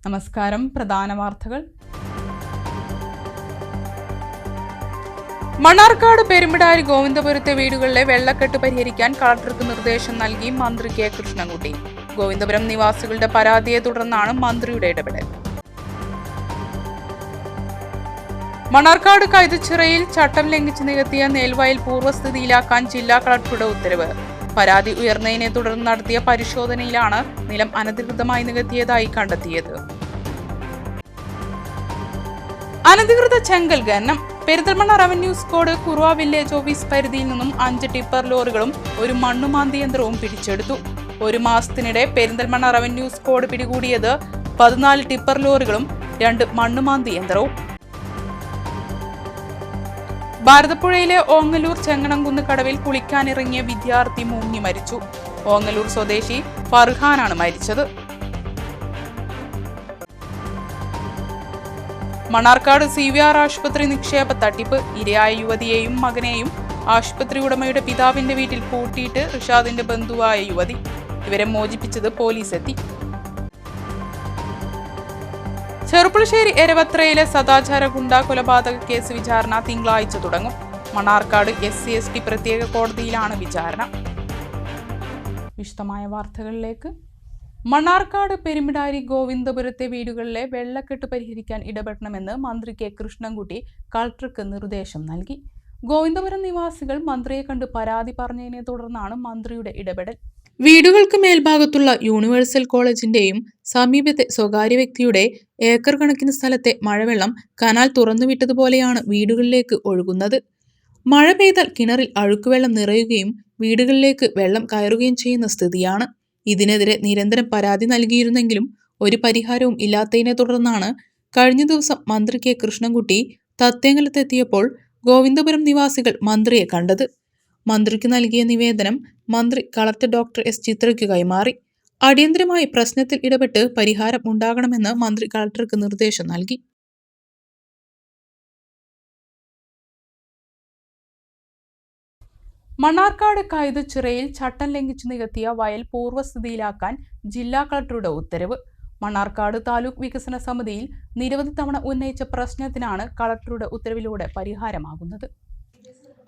നമസ്കാരം. പ്രധാന വാർത്തകൾ. മണ്ണാർക്കാട് പെരുമ്പിടാരി ഗോവിന്ദപുരത്തെ വീടുകളിലെ വെള്ളക്കെട്ട് പരിഹരിക്കാൻ കളക്ടർക്ക് നിർദ്ദേശം നൽകി മന്ത്രി കെ കൃഷ്ണൻകുട്ടി. ഗോവിന്ദപുരം നിവാസികളുടെ പരാതിയെ തുടർന്നാണ് മന്ത്രിയുടെ ഇടപെടൽ. മണ്ണാർക്കാട് കൈതച്ചിറയിൽ ചട്ടം ലംഘിച്ച് നികത്തിയ നെൽവയൽ പൂർവ്വസ്ഥിതിയിലാക്കാൻ ജില്ലാ കളക്ടറുടെ ഉത്തരവ്. പരാതി ഉയർന്നതിനെ തുടർന്ന് നടത്തിയ പരിശോധനയിലാണ് നിലം അനധികൃതമായി നികത്തിയതായി കണ്ടെത്തിയത്. അനധികൃത ചെങ്കൽ ഖനനം. Perinthalmanna revenue squad Kuruva village office പരിധിയിൽ നിന്നും 5 ടിപ്പർ ലോറികളും ഒരു മണ്ണുമാന്തി യന്ത്രവും പിടിച്ചെടുത്തു. ഒരു മാസത്തിനിടെ പെരിന്തൽമണ്ണ റവന്യൂ സ്ക്വാഡ് പിടികൂടിയത് 14 ടിപ്പർ ലോറികളും 2 മണ്ണുമാന്തി യന്ത്രവും. ഭാരതപ്പുഴയിലെ ഓങ്ങല്ലൂർ ചെങ്ങണംകുന്ന് കടവിൽ കുളിക്കാനിറങ്ങിയ വിദ്യാർത്ഥി മുങ്ങി മരിച്ചു. ഓങ്ങല്ലൂർ സ്വദേശി ഫർഹാനാണ് മരിച്ചത്. മണ്ണാർക്കാട് CVR ആശുപത്രി നിക്ഷേപ തട്ടിപ്പ്. ഇരയായ യുവതിയെയും മകനെയും ആശുപത്രി ഉടമയുടെ പിതാവിന്റെ വീട്ടിൽ പൂട്ടിയിട്ട് റിഷാദിന്റെ ബന്ധുവായ യുവതി. ഇവരെ മോചിപ്പിച്ചത് പോലീസ് എത്തി. ചെറുപ്പുളശ്ശേരി എരവത്രയിലെ സദാചാര ഗുണ്ടാ കൊലപാതക കേസ് വിചാരണ തിങ്കളാഴ്ച തുടങ്ങും. മണ്ണാർക്കാട് SC/ST പ്രത്യേക കോടതിയിലാണ് വിചാരണ. വിശദമായ വാർത്തകളിലേക്ക്. മണ്ണാർക്കാട് പെരുമ്പിടാരി ഗോവിന്ദപുരത്തെ വീടുകളിലെ വെള്ളക്കെട്ട് പരിഹരിക്കാൻ ഇടപെടണമെന്ന് മന്ത്രി കെ കൃഷ്ണൻകുട്ടി കളക്ടർക്ക് നിർദ്ദേശം നൽകി. ഗോവിന്ദപുരം നിവാസികൾ മന്ത്രിയെ കണ്ട് പരാതി പറഞ്ഞതിനെ തുടർന്നാണ് മന്ത്രിയുടെ ഇടപെടൽ. വീടുകൾക്ക് മേൽഭാഗത്തുള്ള യൂണിവേഴ്സൽ കോളേജിന്റെയും സമീപത്തെ സ്വകാര്യ വ്യക്തിയുടെ ഏക്കർ കണക്കിന് സ്ഥലത്തെ മഴവെള്ളം കനാൽ തുറന്നുവിട്ടതുപോലെയാണ് വീടുകളിലേക്ക് ഒഴുകുന്നത്. മഴ പെയ്താൽ കിണറിൽ അഴുക്കുവെള്ളം നിറയുകയും വീടുകളിലേക്ക് വെള്ളം കയറുകയും ചെയ്യുന്ന സ്ഥിതിയാണ്. ഇതിനെതിരെ നിരന്തരം പരാതി നൽകിയിരുന്നെങ്കിലും ഒരു പരിഹാരവും ഇല്ലാത്തതിനെ തുടർന്നാണ് കഴിഞ്ഞ ദിവസം മന്ത്രി കെ കൃഷ്ണൻകുട്ടി തത്തേങ്ങലത്തെത്തിയപ്പോൾ ഗോവിന്ദപുരം നിവാസികൾ മന്ത്രിയെ കണ്ടത്. മന്ത്രിക്ക് നൽകിയ നിവേദനം മന്ത്രി കളക്ടർ ഡോക്ടർ S. ചിത്രയ്ക്ക് കൈമാറി. അടിയന്തരമായി പ്രശ്നത്തിൽ ഇടപെട്ട് പരിഹാരം ഉണ്ടാകണമെന്ന് മന്ത്രി കളക്ടർക്ക് നിർദ്ദേശം നൽകി. മണ്ണാർക്കാട് കൈതച്ചിറയിൽ ചട്ടം ലംഘിച്ച് നികത്തിയ വയൽ പൂർവ്വസ്ഥിതിയിലാക്കാൻ ജില്ലാ കളക്ടറുടെ ഉത്തരവ്. മണ്ണാർക്കാട് താലൂക്ക് വികസന സമിതിയിൽ നിരവധി തവണ ഉന്നയിച്ച പ്രശ്നത്തിനാണ് കളക്ടറുടെ ഉത്തരവിലൂടെ പരിഹാരമാകുന്നത്.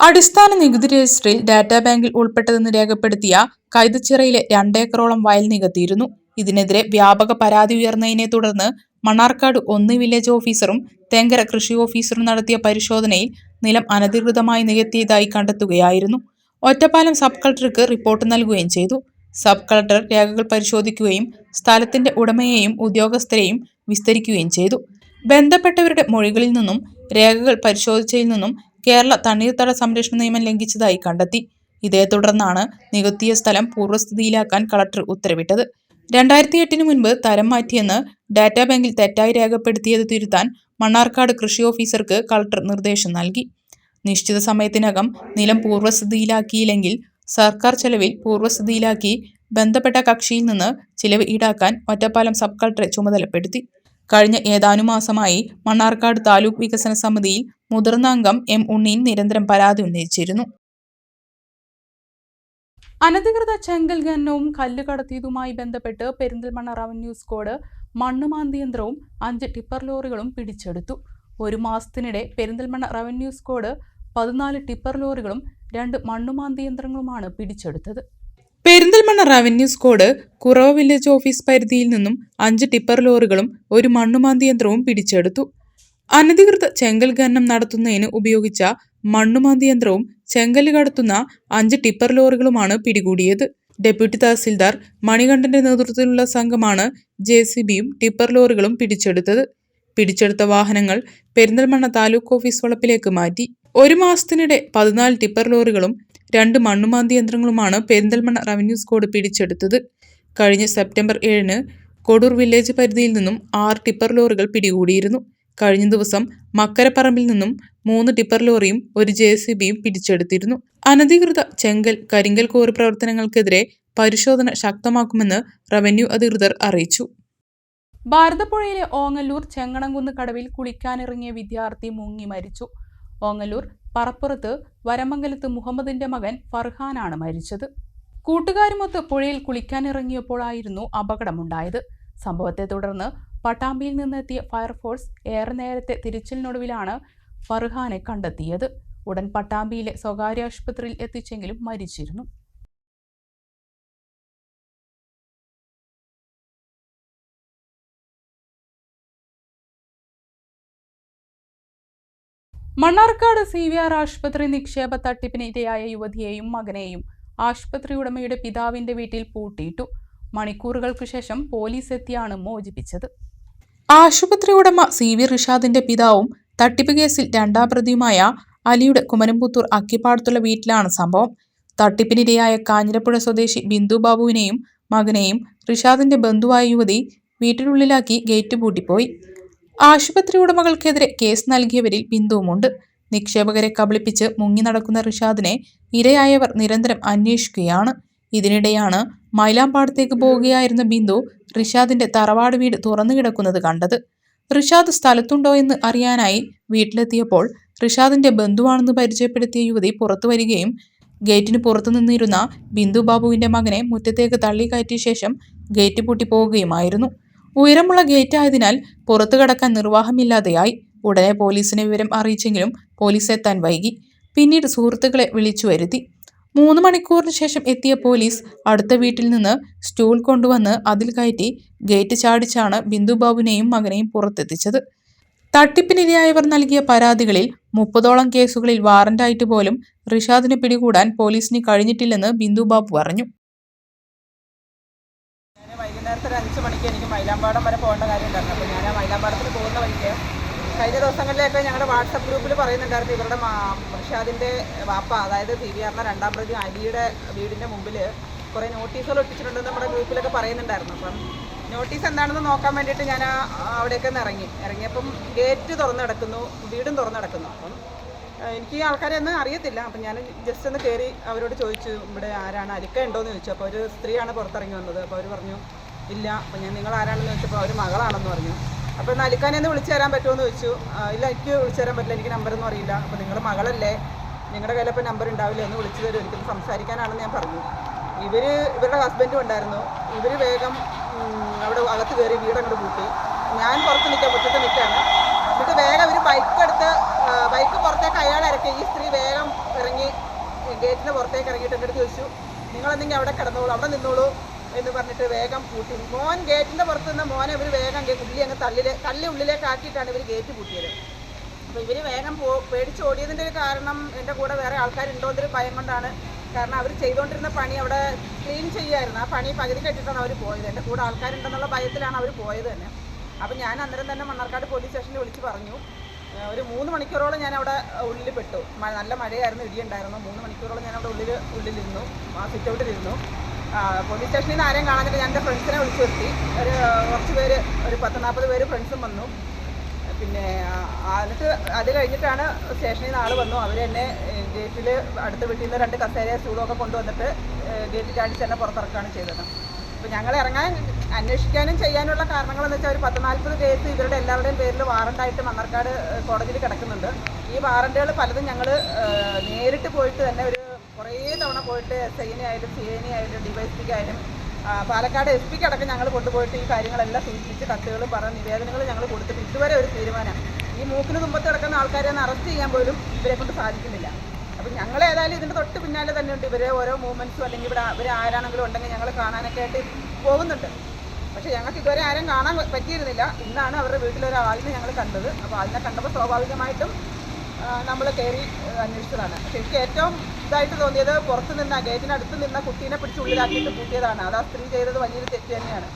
അടിസ്ഥാന നികുതി രജിസ്റ്ററിൽ ഡാറ്റാ ബാങ്കിൽ ഉൾപ്പെട്ടതെന്ന് രേഖപ്പെടുത്തിയ കൈതച്ചിറയിലെ 2 ഏക്കറോളം വയൽ നികത്തിയിരുന്നു. ഇതിനെതിരെ വ്യാപക പരാതി ഉയർന്നതിനെ തുടർന്ന് മണ്ണാർക്കാട് 1 വില്ലേജ് ഓഫീസറും തെങ്കര കൃഷി ഓഫീസറും നടത്തിയ പരിശോധനയിൽ നിലം അനധികൃതമായി നികത്തിയതായി കണ്ടെത്തുകയായിരുന്നു. ഒറ്റപ്പാലം സബ് കളക്ടർക്ക് റിപ്പോർട്ട് നൽകുകയും ചെയ്തു. സബ് കളക്ടർ രേഖകൾ പരിശോധിക്കുകയും സ്ഥലത്തിന്റെ ഉടമയെയും ഉദ്യോഗസ്ഥരെയും വിസ്തരിക്കുകയും ചെയ്തു. ബന്ധപ്പെട്ടവരുടെ മൊഴികളിൽ നിന്നും രേഖകൾ പരിശോധിച്ചതിൽ നിന്നും കേരള തണ്ണീർത്തട സംരക്ഷണ നിയമം ലംഘിച്ചതായി കണ്ടെത്തി. ഇതേ തുടർന്നാണ് നികത്തിയ സ്ഥലം പൂർവ്വസ്ഥിതിയിലാക്കാൻ കളക്ടർ ഉത്തരവിട്ടത്. 2008 മുൻപ് തരം മാറ്റിയെന്ന് ഡാറ്റാ ബാങ്കിൽ തെറ്റായി രേഖപ്പെടുത്തിയത് തിരുത്താൻ മണ്ണാർക്കാട് കൃഷി ഓഫീസർക്ക് കളക്ടർ നിർദ്ദേശം നൽകി. നിശ്ചിത സമയത്തിനകം നിലം പൂർവ്വസ്ഥിതിയിലാക്കിയില്ലെങ്കിൽ സർക്കാർ ചെലവിൽ പൂർവ്വസ്ഥിതിയിലാക്കി ബന്ധപ്പെട്ട കക്ഷിയിൽ നിന്ന് ചിലവ് ഈടാക്കാൻ ഒറ്റപ്പാലം സബ് കളക്ടറെ ചുമതലപ്പെടുത്തി. കഴിഞ്ഞ ഏതാനും മാസമായി മണ്ണാർക്കാട് താലൂക്ക് വികസന സമിതിയിൽ മുതിർന്ന അംഗം M. ഉണ്ണീൻ നിരന്തരം പരാതി ഉന്നയിച്ചിരുന്നു. അനധികൃത ചെങ്കൽ ഖനനവും കല്ല് കടത്തിയതുമായി ബന്ധപ്പെട്ട് പെരിന്തൽമണ്ണ റവന്യൂ സ്ക്വാഡ് മണ്ണുമാന്തി യന്ത്രവും 5 ടിപ്പർ ലോറികളും പിടിച്ചെടുത്തു. ഒരു മാസത്തിനിടെ പെരിന്തൽമണ്ണ റവന്യൂ സ്ക്വാഡ് 14 ടിപ്പർ ലോറികളും 2 മണ്ണുമാന്തി യന്ത്രങ്ങളുമാണ് പിടിച്ചെടുത്തത്. Perinthalmanna revenue squad Kurava village office പരിധിയിൽ നിന്നും 5 ടിപ്പർ ലോറികളും ഒരു മണ്ണുമാന്തി യന്ത്രവും പിടിച്ചെടുത്തു. അനധികൃത ചെങ്കൽ ഖനനം നടത്തുന്നതിന് ഉപയോഗിച്ച മണ്ണുമാന്തി യന്ത്രവും ചെങ്കല് കടത്തുന്ന 5 ടിപ്പർ ലോറികളുമാണ് പിടികൂടിയത്. ഡെപ്യൂട്ടി തഹസിൽദാർ മണികണ്ഠന്റെ നേതൃത്വത്തിലുള്ള സംഘമാണ് JCBയും ടിപ്പർ ലോറികളും പിടിച്ചെടുത്തത്. പിടിച്ചെടുത്ത വാഹനങ്ങൾ പെരിന്തൽമണ്ണ താലൂക്ക് ഓഫീസ് വളപ്പിലേക്ക് മാറ്റി. ഒരു മാസത്തിനിടെ 14 ടിപ്പർ ലോറികളും 2 മണ്ണുമാന്തി യന്ത്രങ്ങളുമാണ് പെരിന്തൽമണ്ണ റവന്യൂ സ്ക്വാഡ് പിടിച്ചെടുത്തത്. കഴിഞ്ഞ സെപ്റ്റംബർ 7 കൊടൂർ വില്ലേജ് പരിധിയിൽ നിന്നും 6 ടിപ്പർ ലോറികൾ പിടികൂടിയിരുന്നു. കഴിഞ്ഞ ദിവസം മക്കരപ്പറമ്പിൽ നിന്നും 3 ടിപ്പർ ലോറിയും ഒരു JCBയും പിടിച്ചെടുത്തിരുന്നു. അനധികൃത ചെങ്കൽ കരിങ്കൽ കോറി പ്രവർത്തനങ്ങൾക്കെതിരെ പരിശോധന ശക്തമാക്കുമെന്ന് റവന്യൂ അധികൃതർ അറിയിച്ചു. ഭാരതപ്പുഴയിലെ ഓങ്ങല്ലൂർ ചെങ്ങണംകുന്ന് കടവിൽ കുളിക്കാനിറങ്ങിയ വിദ്യാർത്ഥി മുങ്ങി മരിച്ചു. ഓങ്ങല്ലൂർ പറപ്പുറത്ത് വരമംഗലത്ത് മുഹമ്മദിന്റെ മകൻ ഫർഹാനാണ് മരിച്ചത്. കൂട്ടുകാരുമൊത്ത് പുഴയിൽ കുളിക്കാനിറങ്ങിയപ്പോഴായിരുന്നു അപകടമുണ്ടായത്. സംഭവത്തെ തുടർന്ന് പട്ടാമ്പിയിൽ നിന്നെത്തിയ ഫയർഫോഴ്സ് ഏറെ നേരത്തെ തിരച്ചിലിനൊടുവിലാണ് ഫർഹാനെ കണ്ടെത്തിയത്. ഉടൻ പട്ടാമ്പിയിലെ സ്വകാര്യ ആശുപത്രിയിൽ എത്തിച്ചെങ്കിലും മരിച്ചിരുന്നു. മണ്ണാർക്കാട് CVR ആശുപത്രി നിക്ഷേപ തട്ടിപ്പിന് ഇരയായ യുവതിയെയും മകനെയും ആശുപത്രി ഉടമയുടെ പിതാവിന്റെ വീട്ടിൽ പൂട്ടിയിട്ടു. മണിക്കൂറുകൾക്കു ശേഷം പോലീസ് എത്തിയാണ് മോചിപ്പിച്ചത്. ആശുപത്രി ഉടമ CV റിഷാദിന്റെ പിതാവും തട്ടിപ്പ് കേസിൽ രണ്ടാം പ്രതിയുമായ അലിയുടെ കുമരംപുത്തൂർ അക്കിപ്പാടത്തുള്ള വീട്ടിലാണ് സംഭവം. തട്ടിപ്പിനിരയായ കാഞ്ഞിരപ്പുഴ സ്വദേശി ബിന്ദു ബാബുവിനെയും മകനെയും റിഷാദിന്റെ ബന്ധുവായ യുവതി വീട്ടിനുള്ളിലാക്കി ഗേറ്റ് പൂട്ടിപ്പോയി. ആശുപത്രി ഉടമകൾക്കെതിരെ കേസ് നൽകിയവരിൽ ബിന്ദുവുമുണ്ട്. നിക്ഷേപകരെ കബളിപ്പിച്ച് മുങ്ങി നടക്കുന്ന റിഷാദിനെ ഇരയായവർ നിരന്തരം അന്വേഷിക്കുകയാണ്. ഇതിനിടെയാണ് മൈലാമ്പാടത്തേക്ക് പോവുകയായിരുന്ന ബിന്ദു റിഷാദിന്റെ തറവാട് വീട് തുറന്നു കിടക്കുന്നത് കണ്ടത്. റിഷാദ് സ്ഥലത്തുണ്ടോ എന്ന് അറിയാനായി വീട്ടിലെത്തിയപ്പോൾ റിഷാദിന്റെ ബന്ധുവാണെന്ന് പരിചയപ്പെടുത്തിയ യുവതി പുറത്തു വരികയും ഗേറ്റിന് പുറത്തു നിന്നിരുന്ന ബിന്ദു ബാബുവിന്റെ മകനെ മുറ്റത്തേക്ക് തള്ളിക്കയറ്റിയ ശേഷം ഗേറ്റ് പൂട്ടി പോവുകയുമായിരുന്നു. ഉയരമുള്ള ഗേറ്റ് ആയതിനാൽ പുറത്തു കടക്കാൻ നിർവാഹമില്ലാതെയായി. ഉടനെ പോലീസിനെ വിവരം അറിയിച്ചെങ്കിലും പോലീസ് എത്താൻ വൈകി. പിന്നീട് സുഹൃത്തുക്കളെ വിളിച്ചു വരുത്തി. 3 മണിക്കൂറിന് ശേഷം എത്തിയ പോലീസ് അടുത്ത വീട്ടിൽ നിന്ന് സ്റ്റൂൾ കൊണ്ടുവന്ന് അതിൽ കയറ്റി ഗേറ്റ് ചാടിച്ചാണ് ബിന്ദു ബാബുവിനെയും മകനെയും പുറത്തെത്തിച്ചത്. തട്ടിപ്പിനിരയായവർ നൽകിയ പരാതികളിൽ 30ഓളം കേസുകളിൽ വാറന്റായിട്ട് പോലും റിഷാദിനെ പിടികൂടാൻ പോലീസിന് കഴിഞ്ഞിട്ടില്ലെന്ന് ബിന്ദു ബാബു പറഞ്ഞു. വൈകുന്നേരത്തെ 5 മണിക്ക് എനിക്ക് മൈലാമ്പാടം വരെ പോകേണ്ട കാര്യം ഉണ്ടായിരുന്നു. അപ്പോൾ ഞാൻ ആ മൈലാമ്പാടത്തിന് പോകുന്ന വഴിക്ക് കഴിഞ്ഞ ദിവസങ്ങളിലൊക്കെ ഞങ്ങളുടെ വാട്സപ്പ് ഗ്രൂപ്പിൽ പറയുന്നുണ്ടായിരുന്നു ഇവരുടെ റിഷാദിൻ്റെ വാപ്പ, അതായത് CVRന്റെ രണ്ടാം പ്രതി അലിയുടെ വീടിൻ്റെ മുമ്പിൽ കുറേ നോട്ടീസുകൾ ഒട്ടിച്ചിട്ടുണ്ടെന്ന് നമ്മുടെ ഗ്രൂപ്പിലൊക്കെ പറയുന്നുണ്ടായിരുന്നു. അപ്പം നോട്ടീസ് എന്താണെന്ന് നോക്കാൻ വേണ്ടിയിട്ട് ഞാൻ അവിടേക്ക് ഇറങ്ങിയപ്പം ഗേറ്റ് തുറന്നു കിടക്കുന്നു, വീടും തുറന്നു കിടക്കുന്നു. അപ്പം എനിക്ക് ഈ ആൾക്കാരെയൊന്നും അറിയത്തില്ല. അപ്പം ഞാൻ ജസ്റ്റ് ഒന്ന് കയറി അവരോട് ചോദിച്ചു, ഇവിടെ ആരാണ്, അലിക്ക ഉണ്ടോയെന്ന് ചോദിച്ചു. അപ്പോൾ ഒരു സ്ത്രീയാണ് പുറത്തിറങ്ങി വന്നത്. അപ്പോൾ അവർ പറഞ്ഞു ഇല്ല. അപ്പോൾ ഞാൻ നിങ്ങൾ ആരാണെന്ന് ചോദിച്ചപ്പോൾ അവർ മകളാണെന്ന് പറഞ്ഞു. അപ്പോൾ എന്നാൽ അലിക്കാനെ ഒന്ന് വിളിച്ചു തരാൻ പറ്റുമോ എന്ന് ചോദിച്ചു. ഇല്ല, എനിക്ക് വിളിച്ചു തരാൻ പറ്റില്ല, എനിക്ക് നമ്പറൊന്നും അറിയില്ല. അപ്പോൾ നിങ്ങൾ മകളല്ലേ, നിങ്ങളുടെ കയ്യിൽ ഇപ്പോൾ നമ്പർ ഉണ്ടാവില്ല, ഒന്ന് വിളിച്ചു തരും, ഒരിക്കലും സംസാരിക്കാനാണെന്ന് ഞാൻ പറഞ്ഞു. ഇവരുടെ ഹസ്ബൻഡും ഉണ്ടായിരുന്നു. ഇവർ വേഗം അവിടെ അകത്ത് കയറി വീടങ്ങോട്ട് കൂട്ടി. ഞാൻ പുറത്ത് നിൽക്കാൻ, മുറ്റത്ത് നിൽക്കുകയാണ്. എന്നിട്ട് വേഗം അവർ ബൈക്ക് പുറത്തേക്ക് അയാൾ ഇറക്കി. ഈ സ്ത്രീ വേഗം ഇറങ്ങി ഗേറ്റിൻ്റെ പുറത്തേക്ക് ഇറങ്ങിയിട്ട് എൻ്റെ അടുത്ത് ചോദിച്ചു, നിങ്ങളെന്തെങ്കിലും അവിടെ കിടന്നോളൂ, അവിടെ നിന്നോളൂ എന്ന് പറഞ്ഞിട്ട് വേഗം പൂട്ടി. മോൻ ഗേറ്റിൻ്റെ പുറത്ത് നിന്ന് മോനെ ഇവർ വേഗം ഉള്ളി അങ്ങ് തള്ളി ഉള്ളിലേക്ക് ആക്കിയിട്ടാണ് ഇവർ ഗേറ്റ് പൂട്ടിയത്. അപ്പോൾ ഇവർ വേഗം പേടിച്ച് ഓടിയതിൻ്റെ ഒരു കാരണം എൻ്റെ കൂടെ വേറെ ആൾക്കാരുണ്ടോ എന്നൊരു ഭയം കൊണ്ടാണ്. കാരണം അവർ ചെയ്തുകൊണ്ടിരുന്ന പണി അവിടെ ക്ലീൻ ചെയ്യുമായിരുന്നു. ആ പണി പകുതി കെട്ടിയിട്ടാണ് അവർ പോയത്. എൻ്റെ കൂടെ ആൾക്കാരുണ്ടെന്നുള്ള ഭയത്തിലാണ് അവർ പോയത് തന്നെ. അപ്പോൾ ഞാൻ അന്നേരം തന്നെ മണ്ണാർക്കാട് പോലീസ് സ്റ്റേഷനിൽ വിളിച്ച് പറഞ്ഞു. ഒരു 3 മണിക്കൂറോളം ഞാൻ അവിടെ ഉള്ളിൽ പെട്ടു. നല്ല മഴയായിരുന്നു, ഇടിയുണ്ടായിരുന്നു. 3 മണിക്കൂറോളം ഞാൻ അവിടെ ഉള്ളിലിരുന്നു, ആ സിറ്റ് ഔട്ടിലിരുന്നു. പോലീസ് സ്റ്റേഷനിൽ നിന്ന് ആരെയും കാണാനില്ല. ഞാൻ എൻ്റെ ഫ്രണ്ട്സിനെ വിളിച്ചു വരുത്തി. കുറച്ച് പേര്, ഒരു 10-40 പേര് ഫ്രണ്ട്സും വന്നു. പിന്നെ എന്നിട്ട് അത് കഴിഞ്ഞിട്ടാണ് സ്റ്റേഷനിൽ നിന്ന് ആൾ വന്നു. അവർ എന്നെ ഗേറ്റിൽ അടുത്ത വീട്ടിൽ നിന്ന് 2 കസേര സ്റ്റൂളൊക്കെ കൊണ്ടുവന്നിട്ട് ഗേറ്റ് ചാടിച്ച് തന്നെ പുറത്തിറക്കുകയാണ് ചെയ്തത്. അപ്പോൾ ഞങ്ങൾ ഇറങ്ങാൻ അന്വേഷിക്കാനും ചെയ്യാനുള്ള കാരണങ്ങളെന്ന് വെച്ചാൽ ഒരു 10-40 കേസ് ഇവരുടെ എല്ലാവരുടെയും പേരിൽ വാറണ്ടായിട്ട് മണ്ണാർക്കാട് കോടതിയിൽ കിടക്കുന്നുണ്ട്. ഈ വാറണ്ടുകൾ പലതും ഞങ്ങൾ നേരിട്ട് പോയിട്ട് തന്നെ കുറേ തവണ പോയിട്ട് SIനെ ആയാലും CIനെ ആയാലും DYSPക്ക് ആയാലും പാലക്കാട് SP അടക്കം ഞങ്ങൾ കൊണ്ടുപോയിട്ട് ഈ കാര്യങ്ങളെല്ലാം സൂചിപ്പിച്ച് കത്തുകളും നിവേദനങ്ങൾ ഞങ്ങൾ കൊടുത്തിട്ട് ഇതുവരെ ഒരു തീരുമാനം, ഈ മൂക്കിന് തുമ്പത്ത് കിടക്കുന്ന ആൾക്കാരെ ഒന്ന് അറസ്റ്റ് ചെയ്യാൻ പോലും ഇവരെ കൊണ്ട് സാധിക്കുന്നില്ല. അപ്പം ഞങ്ങൾ ഏതായാലും ഇതിൻ്റെ തൊട്ട് പിന്നാലെ തന്നെയുണ്ട്. ഇവരെ ഓരോ മൂവ്മെൻറ്റ്സും അല്ലെങ്കിൽ ഇവർ ആരാണെങ്കിലും ഉണ്ടെങ്കിൽ ഞങ്ങൾ കാണാനൊക്കെ ആയിട്ട് പോകുന്നുണ്ട്. പക്ഷേ ഞങ്ങൾക്ക് ഇതുവരെ ആരും കാണാൻ പറ്റിയിരുന്നില്ല. ഇന്നാണ് അവരുടെ വീട്ടിലൊരാളിനെ ഞങ്ങൾ കണ്ടത്. അപ്പോൾ അതിനെ കണ്ടപ്പോൾ സ്വാഭാവികമായിട്ടും നമ്മൾ കയറി അന്വേഷിച്ചതാണ്. പക്ഷേ എനിക്ക് ഏറ്റവും ഇതായിട്ട് തോന്നിയത് പുറത്ത് നിന്ന ഗേറ്റിനടുത്ത് നിന്ന കുട്ടീനെ പിടിച്ച് ഉള്ളിലാക്കിയിട്ട് പൂട്ടിയതാണ്. അത് ആ സ്ത്രീ ചെയ്തത് വലിയൊരു തെറ്റ് തന്നെയാണ്.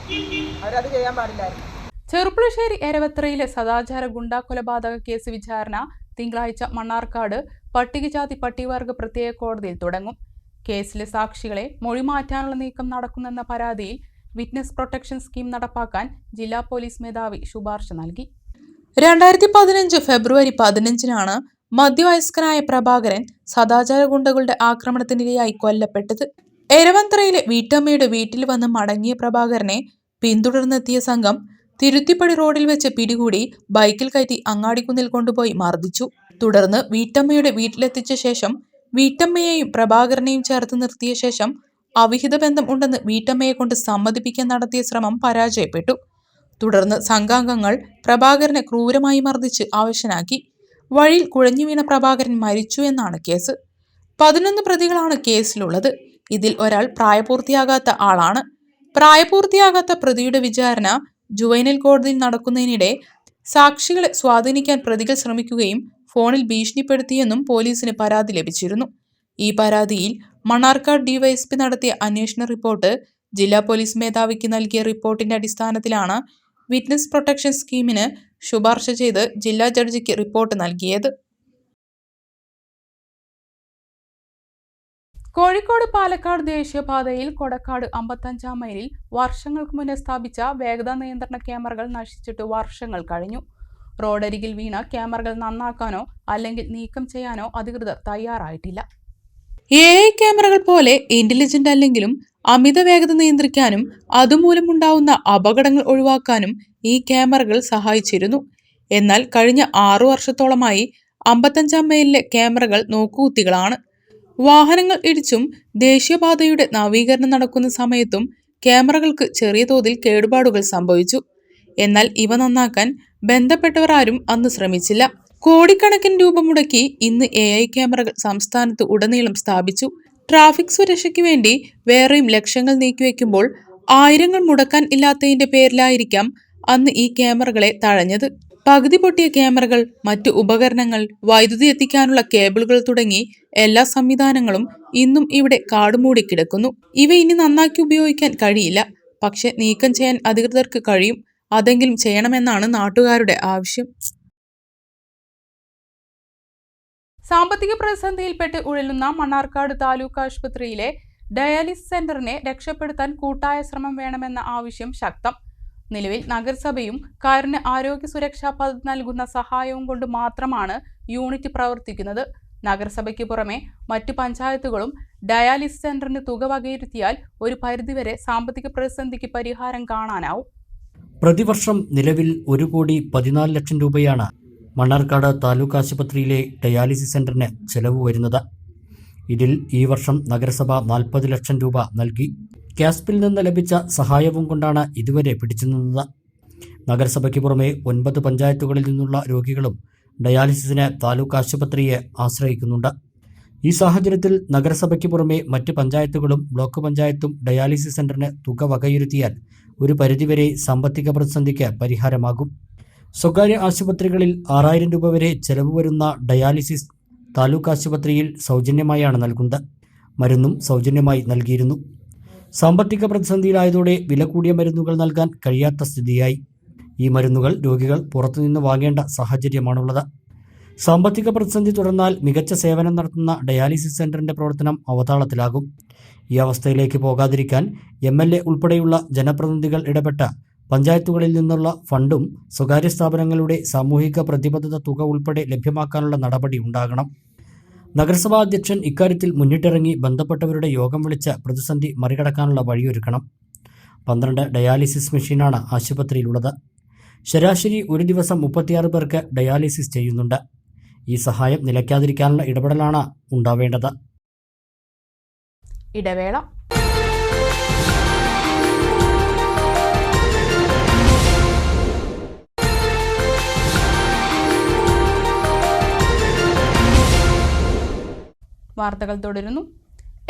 അവരത് ചെയ്യാൻ പാടില്ലായിരുന്നു. ചെറുപ്പുളശ്ശേരി എരവത്രയിലെ സദാചാര ഗുണ്ടാ കൊലപാതക കേസ് വിചാരണ തിങ്കളാഴ്ച മണ്ണാർക്കാട് പട്ടികജാതി പട്ടികവർഗ പ്രത്യേക കോടതിയിൽ തുടങ്ങും. കേസിലെ സാക്ഷികളെ മൊഴിമാറ്റാനുള്ള നീക്കം നടക്കുന്നെന്ന പരാതിയിൽ വിറ്റ്നസ് പ്രൊട്ടക്ഷൻ സ്കീം നടപ്പാക്കാൻ ജില്ലാ പോലീസ് മേധാവി ശുപാർശ നൽകി. 2015 ഫെബ്രുവരി 15-നാണ് മധ്യവയസ്കനായ പ്രഭാകരൻ സദാചാര ഗുണ്ടകളുടെ ആക്രമണത്തിനിരയായി കൊല്ലപ്പെട്ടത്. എരവന്ത്രയിലെ വീട്ടമ്മയുടെ വീട്ടിൽ വന്ന് മടങ്ങിയ പ്രഭാകരനെ പിന്തുടർന്നെത്തിയ സംഘം തിരുത്തിപ്പടി റോഡിൽ വെച്ച് പിടികൂടി ബൈക്കിൽ കയറ്റി അങ്ങാടിക്കുന്നിൽ കൊണ്ടുപോയി മർദ്ദിച്ചു. തുടർന്ന് വീട്ടമ്മയുടെ വീട്ടിലെത്തിച്ച ശേഷം വീട്ടമ്മയെയും പ്രഭാകരനെയും ചേർത്ത് നിർത്തിയ ശേഷം അവിഹിത ബന്ധം ഉണ്ടെന്ന് വീട്ടമ്മയെ കൊണ്ട് സമ്മതിപ്പിക്കാൻ നടത്തിയ ശ്രമം പരാജയപ്പെട്ടു. തുടർന്ന് സംഘാംഗങ്ങൾ പ്രഭാകരനെ ക്രൂരമായി മർദ്ദിച്ച് അവശനാക്കി. വഴിയിൽ കുഴഞ്ഞു വീണ പ്രഭാകരൻ മരിച്ചു എന്നാണ് കേസ്. 11 പ്രതികളാണ് കേസിലുള്ളത്. ഇതിൽ ഒരാൾ പ്രായപൂർത്തിയാകാത്ത ആളാണ്. പ്രായപൂർത്തിയാകാത്ത പ്രതിയുടെ വിചാരണ ജുവൈനൽ കോടതിയിൽ നടക്കുന്നതിനിടെ സാക്ഷികളെ സ്വാധീനിക്കാൻ പ്രതികൾ ശ്രമിക്കുകയും ഫോണിൽ ഭീഷണിപ്പെടുത്തിയെന്നും പോലീസിന് പരാതി ലഭിച്ചിരുന്നു. ഈ പരാതിയിൽ മണ്ണാർക്കാട് ഡിവൈഎസ്പി നടത്തിയ അന്വേഷണ റിപ്പോർട്ട് ജില്ലാ പോലീസ് മേധാവിക്ക് നൽകിയ റിപ്പോർട്ടിന്റെ അടിസ്ഥാനത്തിലാണ് വിറ്റ്നസ് പ്രൊട്ടക്ഷൻ സ്കീമിന് ശുപാർശ ചെയ്ത് ജില്ലാ ജഡ്ജിക്ക് റിപ്പോർട്ട് നൽകിയത്. കോഴിക്കോട് പാലക്കാട് ദേശീയപാതയിൽ കൊടക്കാട് 55-ാം മൈലിൽ വർഷങ്ങൾക്ക് മുന്നേ സ്ഥാപിച്ച വേഗതാ നിയന്ത്രണ ക്യാമറകൾ നശിച്ചിട്ട് വർഷങ്ങൾ കഴിഞ്ഞു. റോഡരികിൽ വീണ ക്യാമറകൾ നന്നാക്കാനോ അല്ലെങ്കിൽ നീക്കം ചെയ്യാനോ അധികൃതർ തയ്യാറായിട്ടില്ല. AI ക്യാമറകൾ പോലെ ഇന്റലിജന്റ് അല്ലെങ്കിലും അമിത വേഗത നിയന്ത്രിക്കാനും അതുമൂലമുണ്ടാവുന്ന അപകടങ്ങൾ ഒഴിവാക്കാനും ഈ ക്യാമറകൾ സഹായിച്ചിരുന്നു. എന്നാൽ കഴിഞ്ഞ 6 വർഷത്തോളമായി 55-ാം മൈലിലെ ക്യാമറകൾ നോക്കുകുത്തികളാണ്. വാഹനങ്ങൾ ഇടിച്ചും ദേശീയപാതയുടെ നവീകരണം നടക്കുന്ന സമയത്തും ക്യാമറകൾക്ക് ചെറിയ തോതിൽ കേടുപാടുകൾ സംഭവിച്ചു. എന്നാൽ ഇവ നന്നാക്കാൻ ബന്ധപ്പെട്ടവർ ആരും അന്ന് ശ്രമിച്ചില്ല. കോടിക്കണക്കിന് രൂപ മുടക്കി ഇന്ന് AI ക്യാമറകൾ സംസ്ഥാനത്ത് ഉടനീളം സ്ഥാപിച്ചു. ട്രാഫിക് സുരക്ഷയ്ക്ക് വേണ്ടി വേറെയും ലക്ഷങ്ങൾ നീക്കിവെക്കുമ്പോൾ ആയിരങ്ങൾ മുടക്കാൻ ഇല്ലാത്തതിന്റെ പേരിലായിരിക്കാം അന്ന് ഈ ക്യാമറകളെ തഴഞ്ഞത്. പകുതി പൊട്ടിയ ക്യാമറകൾ, മറ്റു ഉപകരണങ്ങൾ, വൈദ്യുതി എത്തിക്കാനുള്ള കേബിളുകൾ തുടങ്ങി എല്ലാ സംവിധാനങ്ങളും ഇന്നും ഇവിടെ കാടുമൂടി കിടക്കുന്നു. ഇവ ഇനി നന്നാക്കി ഉപയോഗിക്കാൻ കഴിയില്ല. പക്ഷെ നീക്കം ചെയ്യാൻ അധികൃതർക്ക് കഴിയും. അതെങ്കിലും ചെയ്യണമെന്നാണ് നാട്ടുകാരുടെ ആവശ്യം. സാമ്പത്തിക പ്രതിസന്ധിയിൽപ്പെട്ട് ഉഴലുന്ന മണ്ണാർക്കാട് താലൂക്ക് ആശുപത്രിയിലെ ഡയാലിസിസ് സെന്ററിനെ രക്ഷപ്പെടുത്താൻ കൂട്ടായ ശ്രമം വേണമെന്ന ആവശ്യം ശക്തം. നിലവിൽ നഗരസഭയും കാരുണ്യ ആരോഗ്യ സുരക്ഷാ പദ്ധതി നൽകുന്ന സഹായവും കൊണ്ട് മാത്രമാണ് യൂണിറ്റ് പ്രവർത്തിക്കുന്നത്. നഗരസഭയ്ക്ക് പുറമെ മറ്റു പഞ്ചായത്തുകളും ഡയാലിസിസ് സെന്ററിന് തുക വകയിരുത്തിയാൽ ഒരു പരിധിവരെ സാമ്പത്തിക പ്രതിസന്ധിക്ക് പരിഹാരം കാണാനാവും. പ്രതിവർഷം നിലവിൽ 1,14,00,000 രൂപയാണ് മണ്ണാർക്കാട് താലൂക്ക് ആശുപത്രിയിലെ ഡയാലിസിസ് സെന്ററിന് ചെലവ് വരുന്നത്. ഇതിൽ ഈ വർഷം നഗരസഭ 40 ലക്ഷം രൂപ നൽകി. കാസ്പിൽ നിന്ന് ലഭിച്ച സഹായവും കൊണ്ടാണ് ഇതുവരെ പിടിച്ചു നിന്നത്. നഗരസഭയ്ക്ക് പുറമെ 9 പഞ്ചായത്തുകളിൽ നിന്നുള്ള രോഗികളും ഡയാലിസിസിന് താലൂക്ക് ആശുപത്രിയെ ആശ്രയിക്കുന്നുണ്ട്. ഈ സാഹചര്യത്തിൽ നഗരസഭയ്ക്ക് പുറമെ മറ്റ് പഞ്ചായത്തുകളും ബ്ലോക്ക് പഞ്ചായത്തും ഡയാലിസിസ് സെന്ററിന് തുക വകയിരുത്തിയാൽ ഒരു പരിധിവരെ സാമ്പത്തിക പ്രതിസന്ധിക്ക് പരിഹാരമാകും. സ്വകാര്യ ആശുപത്രികളിൽ 6,000 രൂപ വരെ ചെലവ് വരുന്ന ഡയാലിസിസ് താലൂക്ക് ആശുപത്രിയിൽ സൗജന്യമായാണ് നൽകുന്നത്. മരുന്നും സൗജന്യമായി നൽകിയിരുന്നു. സാമ്പത്തിക പ്രതിസന്ധിയിലായതോടെ വില കൂടിയ മരുന്നുകൾ നൽകാൻ കഴിയാത്ത സ്ഥിതിയായി. ഈ മരുന്നുകൾ രോഗികൾ പുറത്തുനിന്ന് വാങ്ങേണ്ട സാഹചര്യമാണുള്ളത്. സാമ്പത്തിക പ്രതിസന്ധി തുടർന്നാൽ മികച്ച സേവനം നടത്തുന്ന ഡയാലിസിസ് സെന്ററിന്റെ പ്രവർത്തനം അവതാളത്തിലാകും. ഈ അവസ്ഥയിലേക്ക് പോകാതിരിക്കാൻ MLA ഉൾപ്പെടെയുള്ള ജനപ്രതിനിധികൾ ഇടപെട്ട് പഞ്ചായത്തുകളിൽ നിന്നുള്ള ഫണ്ടും സ്വകാര്യ സ്ഥാപനങ്ങളുടെ സാമൂഹിക പ്രതിബദ്ധത തുക ഉൾപ്പെടെ ലഭ്യമാക്കാനുള്ള നടപടി ഉണ്ടാകണം. നഗരസഭാ അധ്യക്ഷൻ ഇക്കാര്യത്തിൽ മുന്നിട്ടിറങ്ങി ബന്ധപ്പെട്ടവരുടെ യോഗം വിളിച്ച് പ്രതിസന്ധി മറികടക്കാനുള്ള വഴിയൊരുക്കണം. 12 ഡയാലിസിസ് മെഷീനാണ് ആശുപത്രിയിലുള്ളത്. ശരാശരി ഒരു ദിവസം 36 പേർക്ക് ഡയാലിസിസ് ചെയ്യുന്നുണ്ട്. ഈ സഹായം നിലയ്ക്കാതിരിക്കാനുള്ള ഇടപെടലാണ് ഉണ്ടാവേണ്ടത്. ഇടവേള. വാർത്തകൾ തുടരുന്നു.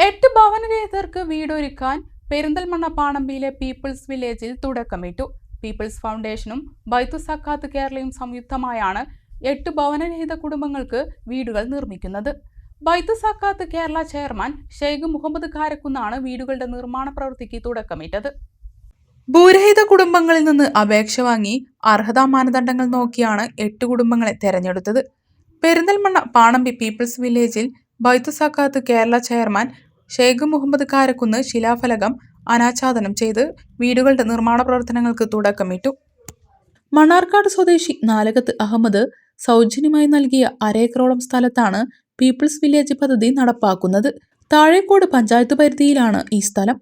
8 ഭവനരഹിതർക്ക് വീടൊരുക്കാൻ പെരിന്തൽമണ്ണ പാണമ്പിയിലെ പീപ്പിൾസ് വില്ലേജിൽ തുടക്കമിട്ടു. പീപ്പിൾസ് ഫൗണ്ടേഷനും ബൈത്തു സക്കാത്ത് കേരളയും സംയുക്തമായാണ് 8 ഭവനരഹിത കുടുംബങ്ങൾക്ക് വീടുകൾ നിർമ്മിക്കുന്നത്. ബൈത്തു സക്കാത്ത് കേരള ചെയർമാൻ ഷെയ്ഖ് മുഹമ്മദ് കാരക്കുന്നാണ് വീടുകളുടെ നിർമ്മാണ പ്രവൃത്തിക്ക് തുടക്കമിട്ടത്. ഭൂരഹിത കുടുംബങ്ങളിൽ നിന്ന് അപേക്ഷ വാങ്ങി അർഹതാ മാനദണ്ഡങ്ങൾ നോക്കിയാണ് 8 കുടുംബങ്ങളെ തെരഞ്ഞെടുത്തത്. പെരിന്തൽമണ്ണ പാണമ്പി പീപ്പിൾസ് വില്ലേജിൽ ബൈത്തു സക്കാത്ത് കേരള ചെയർമാൻ ഷെയ്ഖ് മുഹമ്മദ് കാരക്കുന്ന് ശിലാഫലകം അനാച്ഛാദനം ചെയ്ത് വീടുകളുടെ നിർമ്മാണ പ്രവർത്തനങ്ങൾക്ക് തുടക്കമിട്ടു. മണ്ണാർക്കാട് സ്വദേശി നാലകത്ത് അഹമ്മദ് സൗജന്യമായി നൽകിയ 1/2 ഏക്കറോളം സ്ഥലത്താണ് പീപ്പിൾസ് വില്ലേജ് പദ്ധതി നടപ്പാക്കുന്നത്. താഴേക്കോട് പഞ്ചായത്ത് പരിധിയിലാണ് ഈ സ്ഥലം.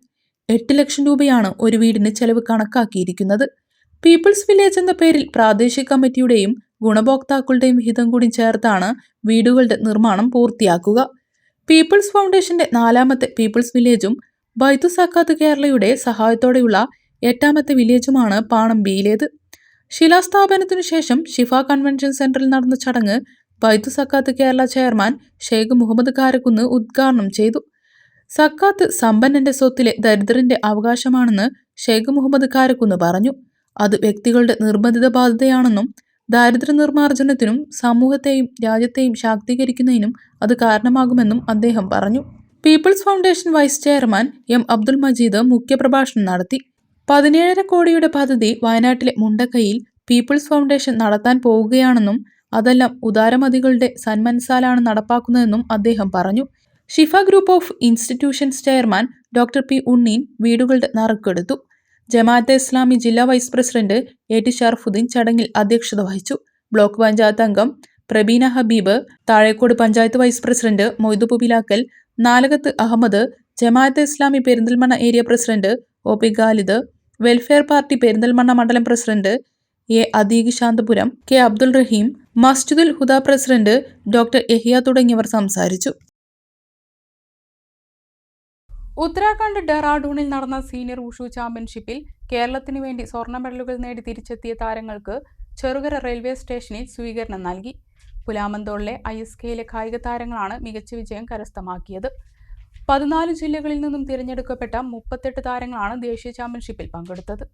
8 ലക്ഷം രൂപയാണ് ഒരു വീടിന് ചെലവ് കണക്കാക്കിയിരിക്കുന്നത്. പീപ്പിൾസ് വില്ലേജ് എന്ന പേരിൽ പ്രാദേശിക കമ്മിറ്റിയുടെയും ഗുണഭോക്താക്കളുടെയും ഹിതം കൂടി ചേർത്താണ് വീടുകളുടെ നിർമ്മാണം പൂർത്തിയാക്കുക. പീപ്പിൾസ് ഫൗണ്ടേഷന്റെ 4ാമത്തെ പീപ്പിൾസ് വില്ലേജും ബൈത്തു സക്കാത്ത് കേരളയുടെ സഹായത്തോടെയുള്ള 8ാമത്തെ വില്ലേജുമാണ് പാണം ബിയിലേത്. ശിലാസ്ഥാപനത്തിനു ശേഷം ഷിഫ കൺവെൻഷൻ സെന്ററിൽ നടന്ന ചടങ്ങ് ബൈത്തു സക്കാത്ത് കേരള ചെയർമാൻ ഷെയ്ഖ് മുഹമ്മദ് കാരക്കുന്ന് ഉദ്ഘാടനം ചെയ്തു. സക്കാത്ത് സമ്പന്നന്റെ സ്വത്തിലെ ദരിദ്രന്റെ അവകാശമാണെന്ന് ഷെയ്ഖ് മുഹമ്മദ് കാരക്കുന്ന് പറഞ്ഞു. അത് വ്യക്തികളുടെ നിർബന്ധിത ബാധ്യതയാണെന്നും ദാരിദ്ര്യ നിർമ്മാർജ്ജനത്തിനും സമൂഹത്തെയും രാജ്യത്തെയും ശാക്തീകരിക്കുന്നതിനും അത് കാരണമാകുമെന്നും അദ്ദേഹം പറഞ്ഞു. People's Foundation vice chairman M Abdul Majeed മുഖ്യപ്രഭാഷണം നടത്തി. 17.5 കോടിയുടെ പദ്ധതി വയനാട്ടിലെ മുണ്ടക്കൈയിൽ പീപ്പിൾസ് ഫൗണ്ടേഷൻ നടത്താൻ പോവുകയാണെന്നും അതെല്ലാം ഉദാരമതികളുടെ സന്മനസ്സാലാണ് നടപ്പാക്കുന്നതെന്നും അദ്ദേഹം പറഞ്ഞു. Shifa group of institutions chairman doctor P Unneen വീടുകളുടെ നറുക്കെടുത്തു. ജമാഅത്തെ ഇസ്ലാമി ജില്ലാ vice president A T Sharafuddeen ചടങ്ങിൽ അധ്യക്ഷത വഹിച്ചു. ബ്ലോക്ക് പഞ്ചായത്ത് അംഗം Prabeena Habeeb, Thazhekode panchayat vice president Moidu Pubilakkal, Nalakath Ahammed, Jamaat-e Islami Perinthalmanna area president O P Khalid, welfare party Perinthalmanna മണ്ഡലം president A Adeeq Santhapuram, K Abdul Rahim, Masjidul Huda president doctor എഹിയ തുടങ്ങിയവർ സംസാരിച്ചു. ഉത്തരാഖണ്ഡ് ഡെറാഡൂണിൽ നടന്ന സീനിയർ വുഷു ചാമ്പ്യൻഷിപ്പിൽ കേരളത്തിനു വേണ്ടി സ്വർണ്ണ മെഡലുകൾ നേടി തിരിച്ചെത്തിയ താരങ്ങൾക്ക് ചെറുകര റെയിൽവേ സ്റ്റേഷനിൽ സ്വീകരണം നൽകി. പുലാമന്തോളിലെ ISKയിലെ കായിക താരങ്ങളാണ് മികച്ച വിജയം കരസ്ഥമാക്കിയത്. 14 ജില്ലകളിൽ നിന്നും തിരഞ്ഞെടുക്കപ്പെട്ട 38 താരങ്ങളാണ് ദേശീയ ചാമ്പ്യൻഷിപ്പിൽ പങ്കെടുത്തത്.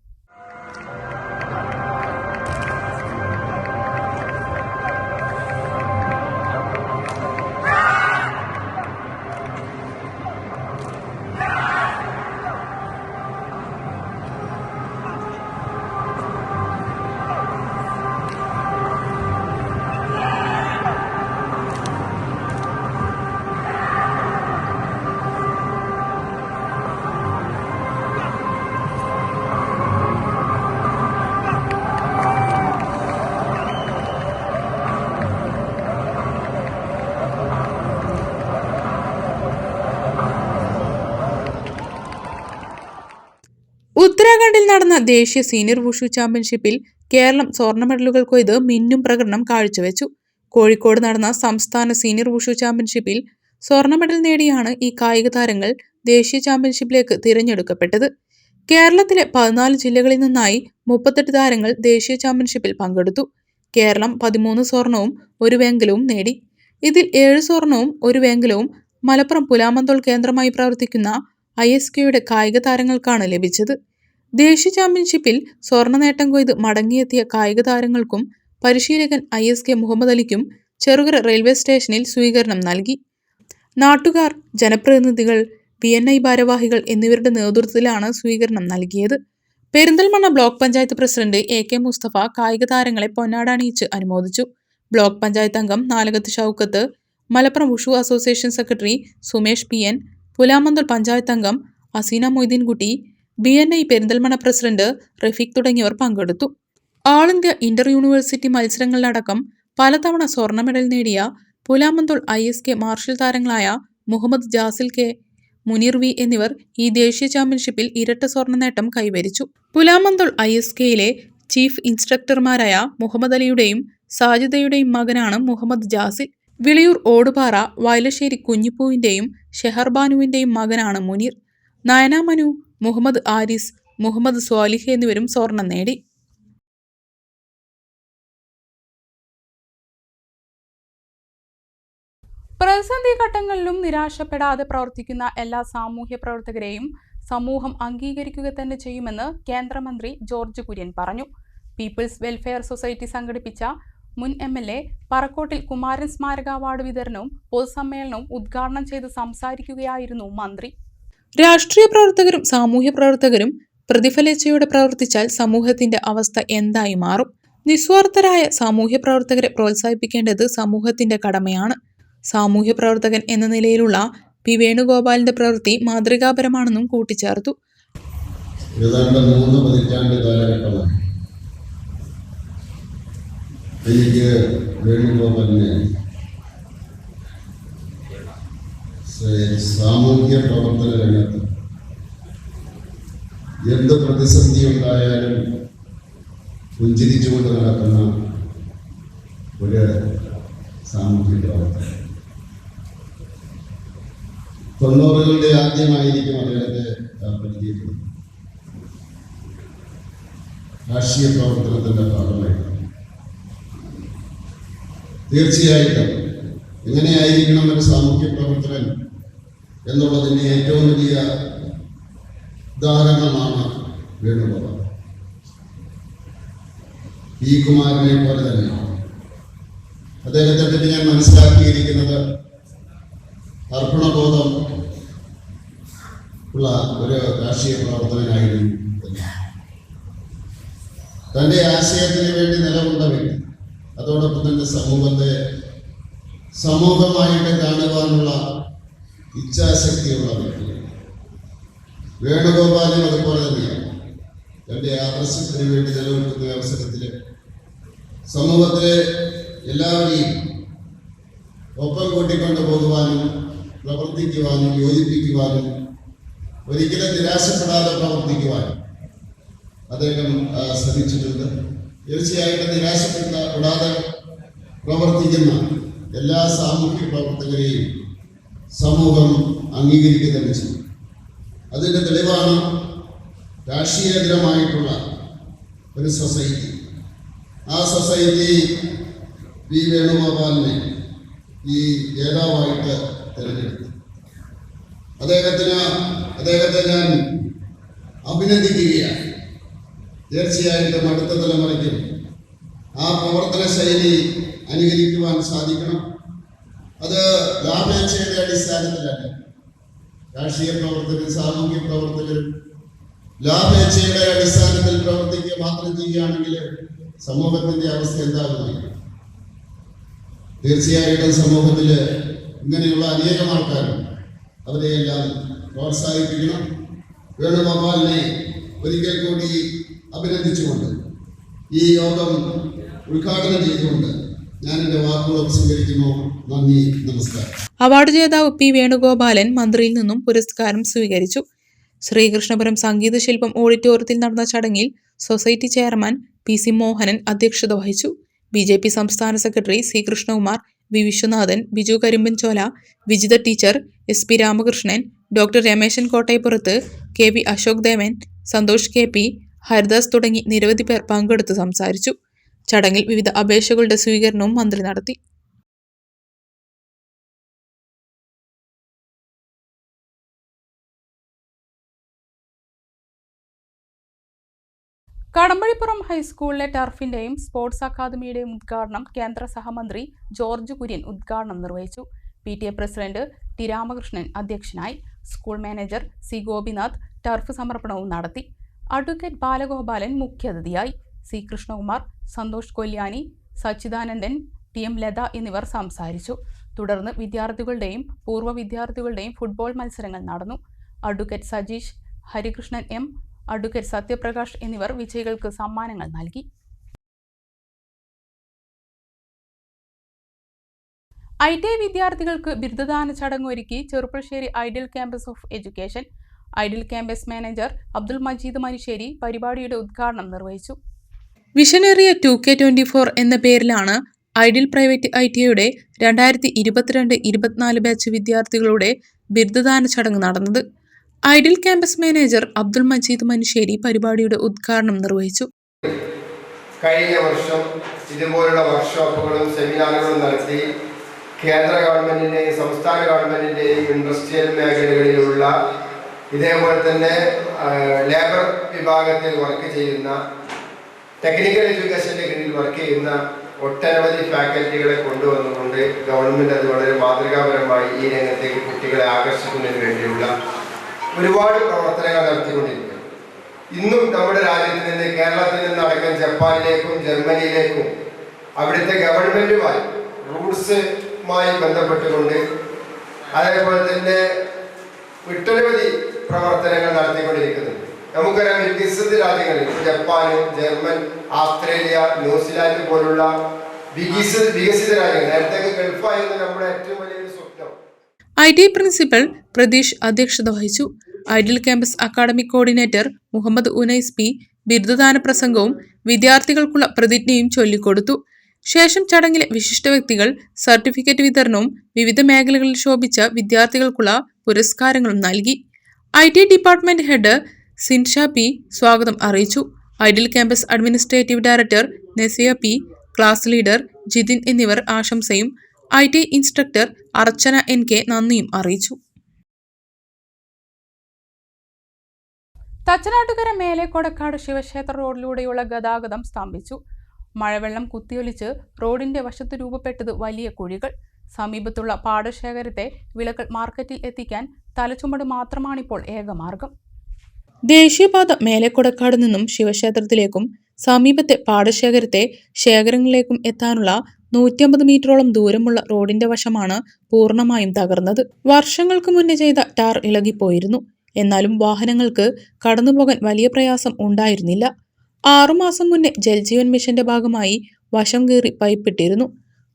ഉത്തരാഖണ്ഡിൽ നടന്ന ദേശീയ സീനിയർ വുഷു ചാമ്പ്യൻഷിപ്പിൽ കേരളം സ്വർണ്ണ മെഡലുകൾ കൊയ്ത് മിന്നും പ്രകടനം കാഴ്ചവെച്ചു. കോഴിക്കോട് നടന്ന സംസ്ഥാന സീനിയർ വുഷു ചാമ്പ്യൻഷിപ്പിൽ സ്വർണ്ണ മെഡൽ നേടിയാണ് ഈ കായിക താരങ്ങൾ ദേശീയ ചാമ്പ്യൻഷിപ്പിലേക്ക് തിരഞ്ഞെടുക്കപ്പെട്ടത്. കേരളത്തിലെ 14 ജില്ലകളിൽ നിന്നായി 38 താരങ്ങൾ ദേശീയ ചാമ്പ്യൻഷിപ്പിൽ പങ്കെടുത്തു. കേരളം 13 സ്വർണവും 1 വെങ്കലവും നേടി. ഇതിൽ 7 സ്വർണവും 1 വെങ്കലവും മലപ്പുറം പുലാമന്തോൾ കേന്ദ്രമായി പ്രവർത്തിക്കുന്ന ISKയുടെ കായിക താരങ്ങൾക്കാണ് ലഭിച്ചത്. ദേശീയ ചാമ്പ്യൻഷിപ്പിൽ സ്വർണ്ണ നേട്ടം കൊയ്ത് മടങ്ങിയെത്തിയ കായിക താരങ്ങൾക്കും പരിശീലകൻ ISK മുഹമ്മദ് അലിക്കും ചെറുകര റെയിൽവേ സ്റ്റേഷനിൽ സ്വീകരണം നൽകി. നാട്ടുകാർ, ജനപ്രതിനിധികൾ, PNI ഭാരവാഹികൾ എന്നിവരുടെ നേതൃത്വത്തിലാണ് സ്വീകരണം നൽകിയത്. Perinthalmanna block panchayat president AK Mustafa കായിക താരങ്ങളെ പൊന്നാട അണിയിച്ച് അനുമോദിച്ചു. ബ്ലോക്ക് പഞ്ചായത്ത് അംഗം Nalakath Shoukath, Malappuram wushu association secretary Sumesh PN, Pulamanthole panchayat അംഗം അസീന മൊയ്തീൻകുട്ടി, BNI പെരിന്തൽമണ്ണ പ്രസിഡന്റ് റഫീഖ് തുടങ്ങിയവർ പങ്കെടുത്തു. ആൾ ഇന്ത്യ ഇന്റർ യൂണിവേഴ്സിറ്റി മത്സരങ്ങളിലടക്കം പലതവണ സ്വർണ്ണ മെഡൽ നേടിയ പുലാമന്തോൾ ISK മാർഷൽ താരങ്ങളായ മുഹമ്മദ് ജാസിൽ K, മുനീർ V എന്നിവർ ഈ ദേശീയ ചാമ്പ്യൻഷിപ്പിൽ ഇരട്ട സ്വർണ്ണ നേട്ടം കൈവരിച്ചു. പുലാമന്തോൾ ISKയിലെ ചീഫ് ഇൻസ്ട്രക്ടർമാരായ മുഹമ്മദ് അലിയുടെയും സാജിദയുടെയും മകനാണ് മുഹമ്മദ് ജാസിൽ. വിളിയൂർ ഓടുപാറ വയലശ്ശേരി കുഞ്ഞിപ്പൂവിന്റെയും ഷെഹർബാനുവിന്റെയും മകനാണ് മുനീർ. നയന മനു, മുഹമ്മദ് ആരിസ്, മുഹമ്മദ് സ്വാലിഹ് എന്നിവരും സ്വർണം നേടി. പ്രതിസന്ധി ഘട്ടങ്ങളിലും നിരാശപ്പെടാതെ പ്രവർത്തിക്കുന്ന എല്ലാ സാമൂഹ്യ പ്രവർത്തകരെയും സമൂഹം അംഗീകരിക്കുക തന്നെ ചെയ്യുമെന്ന് കേന്ദ്രമന്ത്രി ജോർജ് കുര്യൻ പറഞ്ഞു. പീപ്പിൾസ് വെൽഫെയർ സൊസൈറ്റി സംഘടിപ്പിച്ച മുൻ MLA പറക്കോട്ടിൽ കുമാരൻ സ്മാരക അവാർഡ് വിതരണവും പൊതുസമ്മേളനവും ഉദ്ഘാടനം ചെയ്ത് സംസാരിക്കുകയായിരുന്നു മന്ത്രി. രാഷ്ട്രീയ പ്രവർത്തകരും സാമൂഹ്യ പ്രവർത്തകരും പ്രതിഫലേച്ഛയോടെ പ്രവർത്തിച്ചാൽ സമൂഹത്തിന്റെ അവസ്ഥ എന്തായി മാറും? നിസ്വാർത്ഥരായ സാമൂഹ്യ പ്രവർത്തകരെ പ്രോത്സാഹിപ്പിക്കേണ്ടത് സമൂഹത്തിന്റെ കടമയാണ്. സാമൂഹ്യ പ്രവർത്തകൻ എന്ന നിലയിലുള്ള പി വേണുഗോപാലിന്റെ പ്രവൃത്തി മാതൃകാപരമാണെന്നും കൂട്ടിച്ചേർത്തു. എനിക്ക് വേണുഗോപാലിനെ സാമൂഹ്യ പ്രവർത്തന രംഗത്ത് എന്ത് പ്രതിസന്ധി ഉണ്ടായാലും പുഞ്ചിരിച്ചുകൊണ്ട് നടക്കുന്ന ഒരു സാമൂഹ്യ പ്രവർത്തകൻ. 90കളുടെ ആദ്യമായിരിക്കും അദ്ദേഹത്തെ പരിചയപ്പെടുന്നത്. രാഷ്ട്രീയ പ്രവർത്തനത്തിൻ്റെ ഭാഗമായിട്ട് തീർച്ചയായിട്ടും എങ്ങനെയായിരിക്കണം ഒരു സാമൂഹ്യ പ്രവർത്തകൻ എന്നുള്ളതിൻ്റെ ഏറ്റവും വലിയ ഉദാഹരണമാണ് വേണുഗോപാൽ. പി കുമാരനെ പോലെ തന്നെ അദ്ദേഹത്തെ പറ്റി ഞാൻ മനസ്സിലാക്കിയിരിക്കുന്നത് അർപ്പണബോധം ഉള്ള ഒരു രാഷ്ട്രീയ പ്രവർത്തകനായിരുന്നു. തൻ്റെ ആശയത്തിന് വേണ്ടി നിലകൊണ്ട വ്യക്തി, അതോടൊപ്പം തന്നെ സമൂഹത്തെ സമൂഹമായിട്ട് കാണുവാനുള്ള ഇച്ഛാശക്തിയുള്ള വ്യക്തി. വേണുഗോപാലും അതുപോലെ തന്നെയാണ്. തൻ്റെ ആദർശത്തിന് വേണ്ടി നിലനിൽക്കുന്ന അവസരത്തിൽ സമൂഹത്തിലെ എല്ലാവരെയും ഒപ്പം കൂട്ടിക്കൊണ്ടു പോകുവാനും പ്രവർത്തിക്കുവാനും യോജിപ്പിക്കുവാനും ഒരിക്കലും നിരാശപ്പെടാതെ പ്രവർത്തിക്കുവാനും അദ്ദേഹം ശ്രമിച്ചിട്ടുണ്ട്. തീർച്ചയായിട്ടും നിരാശപ്പെടാതെ പ്രവർത്തിക്കുന്ന എല്ലാ സാമൂഹ്യ പ്രവർത്തകരെയും സമൂഹം അംഗീകരിക്കുക ചെയ്യും. അതിൻ്റെ തെളിവാണ് രാഷ്ട്രീയതരമായിട്ടുള്ള ഒരു സൊസൈറ്റി. ആ സൊസൈറ്റി പി വേണുഗോപാലിനെ ഈ നേതാവായിട്ട് തിരഞ്ഞെടുത്തു. അദ്ദേഹത്തെ ഞാൻ അഭിനന്ദിക്കുകയാണ്. തീർച്ചയായിട്ടും അടുത്ത തലമുറയ്ക്കും ആ പ്രവർത്തന ശൈലി അനുകരിക്കുവാൻ സാധിക്കണം. അത് ലാഭേച്ഛയുടെ അടിസ്ഥാനത്തിലല്ല. രാഷ്ട്രീയ പ്രവർത്തകരും സാമൂഹ്യ പ്രവർത്തകരും ലാഭേച്ഛയുടെ അടിസ്ഥാനത്തിൽ പ്രവർത്തിക്കുക മാത്രം ചെയ്യുകയാണെങ്കിൽ സമൂഹത്തിന്റെ അവസ്ഥ എന്താകുമായിരിക്കും? തീർച്ചയായിട്ടും സമൂഹത്തിൽ ഇങ്ങനെയുള്ള അനേകം ആൾക്കാരുണ്ട്. അവരെയെല്ലാം പ്രോത്സാഹിപ്പിക്കണം. വേണുഗോപാലിനെ ഒരിക്കൽ കൂടി അഭിനന്ദിച്ചുകൊണ്ട് ഈ യോഗം ഉദ്ഘാടനം ചെയ്തുകൊണ്ട് ഞാൻ എൻ്റെ വാക്കുകൾ ഉപസംഹരിക്കുന്നു. നന്ദി, നമസ്കാരം. അവാർഡ് ജേതാവ് പി വേണുഗോപാലൻ മന്ത്രിയിൽ നിന്നും പുരസ്കാരം സ്വീകരിച്ചു. ശ്രീകൃഷ്ണപുരം സംഗീത ശില്പം ഓഡിറ്റോറിയത്തിൽ നടന്ന ചടങ്ങിൽ society chairman P C Mohanan അധ്യക്ഷത വഹിച്ചു. BJP സംസ്ഥാന secretary C Krishnakumar, V Vishwanathan, Biju Karimbanchola, Vijitha teacher, SP Ramakrishnan, doctor Rameshan Kottayappurath, KV Ashok Devan, Santhosh KP, Haridas തുടങ്ങി നിരവധി പേർ പങ്കെടുത്ത് സംസാരിച്ചു. ചടങ്ങിൽ വിവിധ അപേക്ഷകളുടെ സ്വീകരണവും മന്ത്രി നടത്തി. കടമ്പഴിപ്പുറം ഹൈസ്കൂളിലെ ടർഫിന്റെയും സ്പോർട്സ് അക്കാദമിയുടെയും ഉദ്ഘാടനം കേന്ദ്ര സഹമന്ത്രി ജോർജ് കുര്യൻ ഉദ്ഘാടനം നിർവഹിച്ചു. PTA പ്രസിഡന്റ് ടി രാമകൃഷ്ണൻ അധ്യക്ഷനായി. School manager C Gopinath turf സമർപ്പണവും നടത്തി. അഡ്വക്കേറ്റ് ബാലഗോപാലൻ മുഖ്യാതിഥിയായി. സി കൃഷ്ണകുമാർ, സന്തോഷ് കൊല്യാനി, സച്ചിദാനന്ദൻ, TM ലത എന്നിവർ സംസാരിച്ചു. തുടർന്ന് വിദ്യാർത്ഥികളുടെയും പൂർവ്വ വിദ്യാർത്ഥികളുടെയും ഫുട്ബോൾ മത്സരങ്ങൾ നടന്നു. Advocate Sajeesh, Harikrishnan M, advocate Sathyaprakash എന്നിവർ വിജയികൾക്ക് സമ്മാനങ്ങൾ നൽകി. ITI വിദ്യാർത്ഥികൾക്ക് ബിരുദദാന ചടങ്ങൊരുക്കി Cheruppassery ideal campus of education. Ideal campus manager Abdul Majeed Manusseri പരിപാടിയുടെ ഉദ്ഘാടനം നിർവഹിച്ചു. വിഷനേറിയ 2K24 എന്ന പേരിലാണ് ഐഡിയൽ പ്രൈവറ്റ് ITIയുടെ 2022-24 ബാച്ച് വിദ്യാർത്ഥികളുടെ ബിരുദദാന ചടങ്ങ് നടന്നത്. Ideal campus manager Abdul Majeed Manusseri പരിപാടിയുടെ ഉദ്ഘാടനം നിർവഹിച്ചു. കഴിഞ്ഞ വർഷം ഇതുപോലുള്ള വർക്ക്ഷോപ്പുകളും സെമിനാറുകളും നടത്തി കേന്ദ്ര ഗവൺമെൻറ്റിൻ്റെയും സംസ്ഥാന ഗവൺമെൻറ്റിൻ്റെയും ഇൻഡസ്ട്രിയൽ മേഖലകളിലുള്ള ഇതേപോലെ തന്നെ ലേബർ വിഭാഗത്തിൽ വർക്ക് ചെയ്യുന്ന ടെക്നിക്കൽ എഡ്യൂക്കേഷൻ്റെ കീഴിൽ വർക്ക് ചെയ്യുന്ന ഒട്ടനവധി ഫാക്കൽറ്റികളെ കൊണ്ടുവന്നുകൊണ്ട് ഗവൺമെൻറ് അത് വളരെ മാതൃകാപരമായി ഈ രംഗത്തേക്ക് കുട്ടികളെ ആകർഷിക്കുന്നതിന് വേണ്ടിയുള്ള ഒരുപാട് പ്രവർത്തനങ്ങൾ നടത്തിക്കൊണ്ടിരിക്കുന്നു. ഇന്നും നമ്മുടെ രാജ്യത്ത് നിന്ന് കേരളത്തിൽ നിന്നടക്കം ജപ്പാനിലേക്കും ജർമ്മനിയിലേക്കും അവിടുത്തെ ഗവൺമെൻറ്റുമായി റൂട്ട്സുമായി ബന്ധപ്പെട്ടുകൊണ്ട് അതേപോലെ തന്നെ ഒട്ടനവധി പ്രവർത്തനങ്ങൾ നടത്തിക്കൊണ്ടിരിക്കുന്നുണ്ട്. നമുക്കറിയാം വികസിത രാജ്യങ്ങളിൽ ജപ്പാൻ, ജർമ്മൻ, ഓസ്ട്രേലിയ, ന്യൂസിലാൻഡ് പോലുള്ള വികസിത രാജ്യങ്ങൾ നേരത്തെ ഗൾഫായിരുന്നു നമ്മുടെ ഏറ്റവും വലിയൊരു സ്വപ്നം. ITI പ്രിൻസിപ്പൽ പ്രതീഷ് അധ്യക്ഷത വഹിച്ചു. Ideal campus academic coordinator Muhammad Unais P ബിരുദദാന പ്രസംഗവും വിദ്യാർത്ഥികൾക്കുള്ള പ്രതിജ്ഞയും ചൊല്ലിക്കൊടുത്തു. ശേഷം ചടങ്ങിലെ വിശിഷ്ട വ്യക്തികൾ സർട്ടിഫിക്കറ്റ് വിതരണവും വിവിധ മേഖലകളിൽ ശോഭിച്ച വിദ്യാർത്ഥികൾക്കുള്ള പുരസ്കാരങ്ങളും നൽകി. ITI department head Sinsha P സ്വാഗതം അറിയിച്ചു. Ideal campus administrative director Nasiya P, class leader Jithin എന്നിവർ ആശംസയും IT ഇൻസ്ട്രക്ടർ അർച്ചന NK നന്ദിയും അറിയിച്ചു. തച്ചനാട്ടുകര മേലെക്കൊടക്കാട് ശിവക്ഷേത്ര റോഡിലൂടെയുള്ള ഗതാഗതം സ്തംഭിച്ചു. മഴവെള്ളം കുത്തിയൊലിച്ച് റോഡിന്റെ വശത്ത് രൂപപ്പെട്ടത് വലിയ കുഴികൾ. സമീപത്തുള്ള പാടശേഖരത്തെ വിളകൾ മാർക്കറ്റിൽ എത്തിക്കാൻ തലച്ചുമട് മാത്രമാണിപ്പോൾ ഏകമാർഗം. ദേശീയപാത മേലെക്കൊടക്കാട് നിന്നും ശിവക്ഷേത്രത്തിലേക്കും സമീപത്തെ പാടശേഖരത്തെ ശേഖരങ്ങളിലേക്കും എത്താനുള്ള 150 മീറ്ററോളം ദൂരമുള്ള റോഡിന്റെ വശമാണ് പൂർണ്ണമായും തകർന്നത്. വർഷങ്ങൾക്ക് മുന്നേ ചെയ്ത ടാർ ഇളകിപ്പോയിരുന്നു. എന്നാലും വാഹനങ്ങൾക്ക് കടന്നുപോകാൻ വലിയ പ്രയാസം ഉണ്ടായിരുന്നില്ല. 6 മാസം മുന്നേ ജൽജീവൻ മിഷന്റെ ഭാഗമായി വശം കീറി പൈപ്പിട്ടിരുന്നു.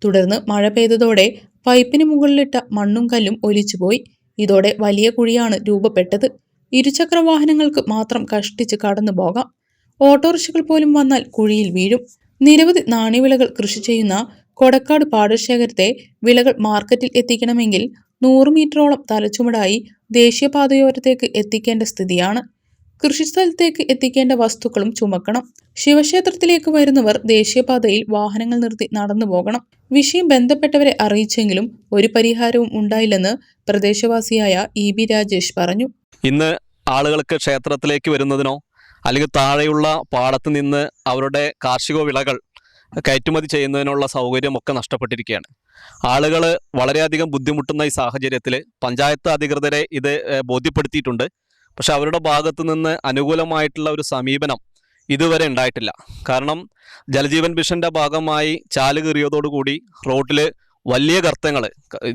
തുടർന്ന് മഴ പെയ്തതോടെ പൈപ്പിന് മുകളിലിട്ട മണ്ണും കല്ലും ഒലിച്ചുപോയി. ഇതോടെ വലിയ കുഴിയാണ് രൂപപ്പെട്ടത്. ഇരുചക്ര വാഹനങ്ങൾക്ക് മാത്രം കഷ്ടിച്ച് കടന്നു പോകാം. ഓട്ടോറിക്ഷകൾ പോലും വന്നാൽ കുഴിയിൽ വീഴും. നിരവധി നാണ്യവിളകൾ കൃഷി ചെയ്യുന്ന കൊടക്കാട് പാടശേഖരത്തെ വിളകൾ മാർക്കറ്റിൽ എത്തിക്കണമെങ്കിൽ 100 മീറ്ററോളം തലച്ചുമടായി ദേശീയപാതയോരത്തേക്ക് എത്തിക്കേണ്ട സ്ഥിതിയാണ്. കൃഷിസ്ഥലത്തേക്ക് എത്തിക്കേണ്ട വസ്തുക്കളും ചുമക്കണം. ശിവക്ഷേത്രത്തിലേക്ക് വരുന്നവർ ദേശീയപാതയിൽ വാഹനങ്ങൾ നിർത്തി നടന്നു പോകണം. വിഷയം ബന്ധപ്പെട്ടവരെ അറിയിച്ചെങ്കിലും ഒരു പരിഹാരവും ഉണ്ടായില്ലെന്ന് പ്രദേശവാസിയായ EB രാജേഷ് പറഞ്ഞു. ഇന്ന് ആളുകൾക്ക് ക്ഷേത്രത്തിലേക്ക് വരുന്നതിനോ അല്ലെങ്കിൽ താഴെയുള്ള പാടത്ത് നിന്ന് അവരുടെ കാർഷിക വിളകൾ കയറ്റുമതി ചെയ്യുന്നതിനുള്ള സൗകര്യമൊക്കെ നഷ്ടപ്പെട്ടിരിക്കുകയാണ്. ആളുകൾ വളരെയധികം ബുദ്ധിമുട്ടുന്ന ഈ സാഹചര്യത്തിൽ പഞ്ചായത്ത് അധികൃതരെ ഇത് ബോധ്യപ്പെടുത്തിയിട്ടുണ്ട്. പക്ഷെ അവരുടെ ഭാഗത്തു നിന്ന് അനുകൂലമായിട്ടുള്ള ഒരു സമീപനം ഇതുവരെ ഉണ്ടായിട്ടില്ല. കാരണം ജലജീവൻ മിഷന്റെ ഭാഗമായി ചാല് കീറിയതോടുകൂടി റോഡിൽ വലിയ ഗർത്തങ്ങൾ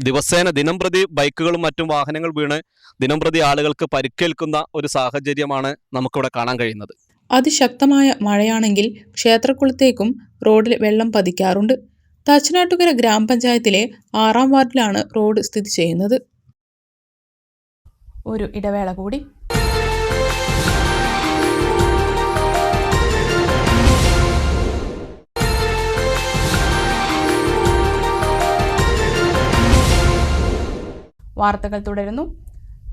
ദിവസേന ദിനംപ്രതി ബൈക്കുകളും മറ്റും വാഹനങ്ങൾ വീണ് ദിനംപ്രതി ആളുകൾക്ക് പരിക്കേൽക്കുന്ന ഒരു സാഹചര്യമാണ് നമുക്കിവിടെ കാണാൻ കഴിയുന്നത്. അതിശക്തമായ മഴയാണെങ്കിൽ ക്ഷേത്രക്കുളത്തേക്കും റോഡിൽ വെള്ളം പതിക്കാറുണ്ട്. തച്ചനാട്ടുകര ഗ്രാമപഞ്ചായത്തിലെ 6ാം വാർഡിലാണ് റോഡ് സ്ഥിതി ചെയ്യുന്നത്. ഒരു ഇടവേള കൂടി. വാർത്തകൾ തുടരുന്നു.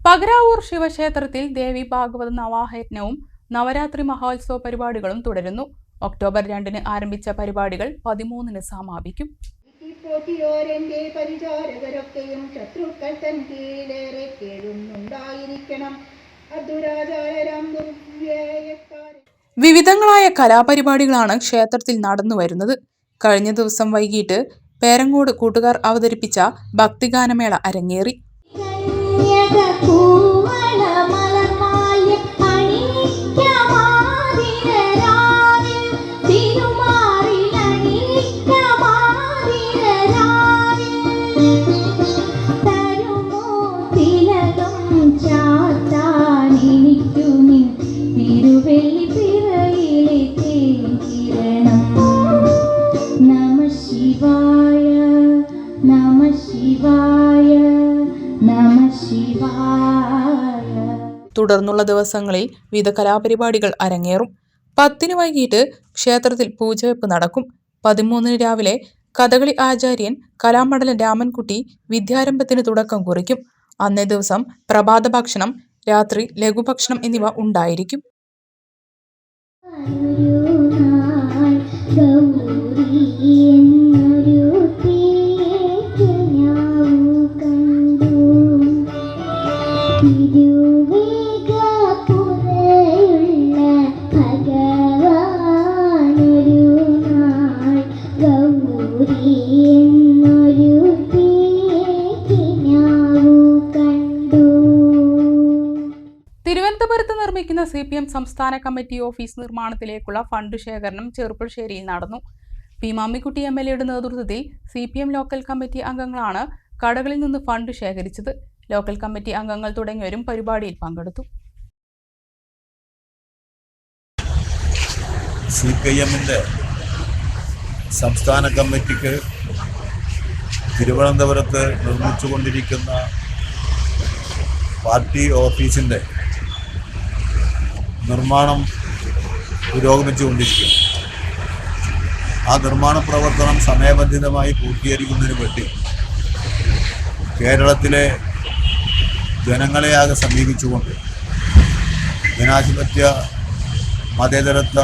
പകരാവൂർ ശിവക്ഷേത്രത്തിൽ ദേവി ഭാഗവത നവാഹയജ്ഞവും നവരാത്രി മഹോത്സവ പരിപാടികളും തുടരുന്നു. ഒക്ടോബർ 2-ന് ആരംഭിച്ച പരിപാടികൾ 13-ന് സമാപിക്കും. വിവിധങ്ങളായ കലാപരിപാടികളാണ് ക്ഷേത്രത്തിൽ നടന്നു വരുന്നത്. കഴിഞ്ഞ ദിവസം വൈകിട്ട് പേരങ്ങോട് കൂട്ടുകാർ അവതരിപ്പിച്ച ഭക്തിഗാനമേള അരങ്ങേറി. തുടർന്നുള്ള ദിവസങ്ങളിൽ വിവിധ കലാപരിപാടികൾ അരങ്ങേറും. 10-ന് വൈകിട്ട് ക്ഷേത്രത്തിൽ പൂജവെപ്പ് നടക്കും. 13-ന് രാവിലെ കഥകളി ആചാര്യൻ കലാമണ്ഡലം രാമൻകുട്ടി വിദ്യാരംഭത്തിന് തുടക്കം കുറിക്കും. അന്നേ ദിവസം പ്രഭാത ഭക്ഷണം, രാത്രി ലഘുഭക്ഷണം എന്നിവ ഉണ്ടായിരിക്കും. തിരുവനന്തപുരത്ത് നിർമ്മിക്കുന്ന CPM സംസ്ഥാന കമ്മിറ്റി ഓഫീസ് നിർമ്മാണത്തിലേക്കുള്ള ഫണ്ട് ശേഖരണം ചെറുപ്പുളശ്ശേരിയിൽ നടന്നു. പി. മാമ്മിക്കുട്ടി MLAയുടെ നേതൃത്വത്തിൽ CPM ലോക്കൽ കമ്മിറ്റി അംഗങ്ങളാണ് കടകളിൽ നിന്ന് ഫണ്ട് ശേഖരിച്ചത്. ലോക്കൽ കമ്മിറ്റി അംഗങ്ങൾ തുടങ്ങിയവരും പരിപാടിയിൽ പങ്കെടുത്തു. CPIMന്റെ സംസ്ഥാന കമ്മിറ്റിക്ക് തിരുവനന്തപുരത്ത് നിർമ്മിച്ചുകൊണ്ടിരിക്കുന്ന പാർട്ടി ഓഫീസിൻ്റെ നിർമ്മാണം പുരോഗമിച്ചുകൊണ്ടിരിക്കുന്നു. ആ നിർമ്മാണ പ്രവർത്തനം സമയബന്ധിതമായി പൂർത്തീകരിക്കുന്നതിന് വേണ്ടി കേരളത്തിലെ ജനങ്ങളെയാകെ സമീപിച്ചുകൊണ്ട് ജനാധിപത്യ മതേതരത്വ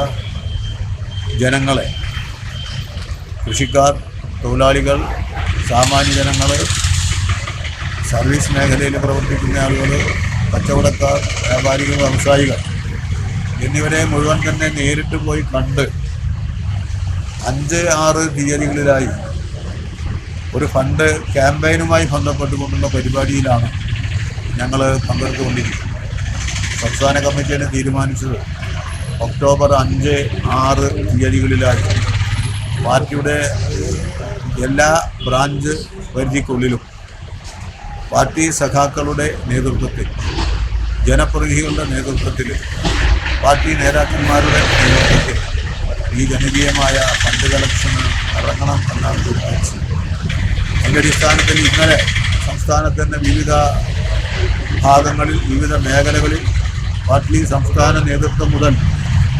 ജനങ്ങളെ, കൃഷിക്കാർ, തൊഴിലാളികൾ, സാമാന്യ ജനങ്ങൾ, സർവീസ് മേഖലയിൽ പ്രവർത്തിക്കുന്ന ആളുകൾ, കച്ചവടക്കാർ, വ്യാപാരികൾ, വ്യവസായികൾ എന്നിവരെ മുഴുവൻ തന്നെ നേരിട്ട് പോയി കണ്ട് 5-6 തീയതികളിലായി ഒരു ഫണ്ട് ക്യാമ്പയിനുമായി ബന്ധപ്പെട്ടുകൊണ്ടുള്ള പരിപാടിയിലാണ് ഞങ്ങൾ പങ്കെടുത്തുകൊണ്ടിരിക്കുന്നത്. സംസ്ഥാന കമ്മിറ്റിയാണ് തീരുമാനിച്ചത് ഒക്ടോബർ 5-6 തീയതികളിലായി പാർട്ടിയുടെ എല്ലാ ബ്രാഞ്ച് പരിധിക്കുള്ളിലും പാർട്ടി സഖാക്കളുടെ നേതൃത്വത്തിൽ, ജനപ്രതിനിധികളുടെ നേതൃത്വത്തിൽ, പാർട്ടി നേതാക്കന്മാരുടെ നേതൃത്വത്തിൽ ഈ ജനകീയമായ ഫണ്ട് കളക്ഷന് ഇറങ്ങണം എന്നാണ് തീരുമാനിച്ചത്. അതിൻ്റെ അടിസ്ഥാനത്തിൽ ഇന്നലെ സംസ്ഥാനത്തിൻ്റെ വിവിധ ഭാഗങ്ങളിൽ, വിവിധ മേഖലകളിൽ പാർട്ടി സംസ്ഥാന നേതൃത്വം മുതൽ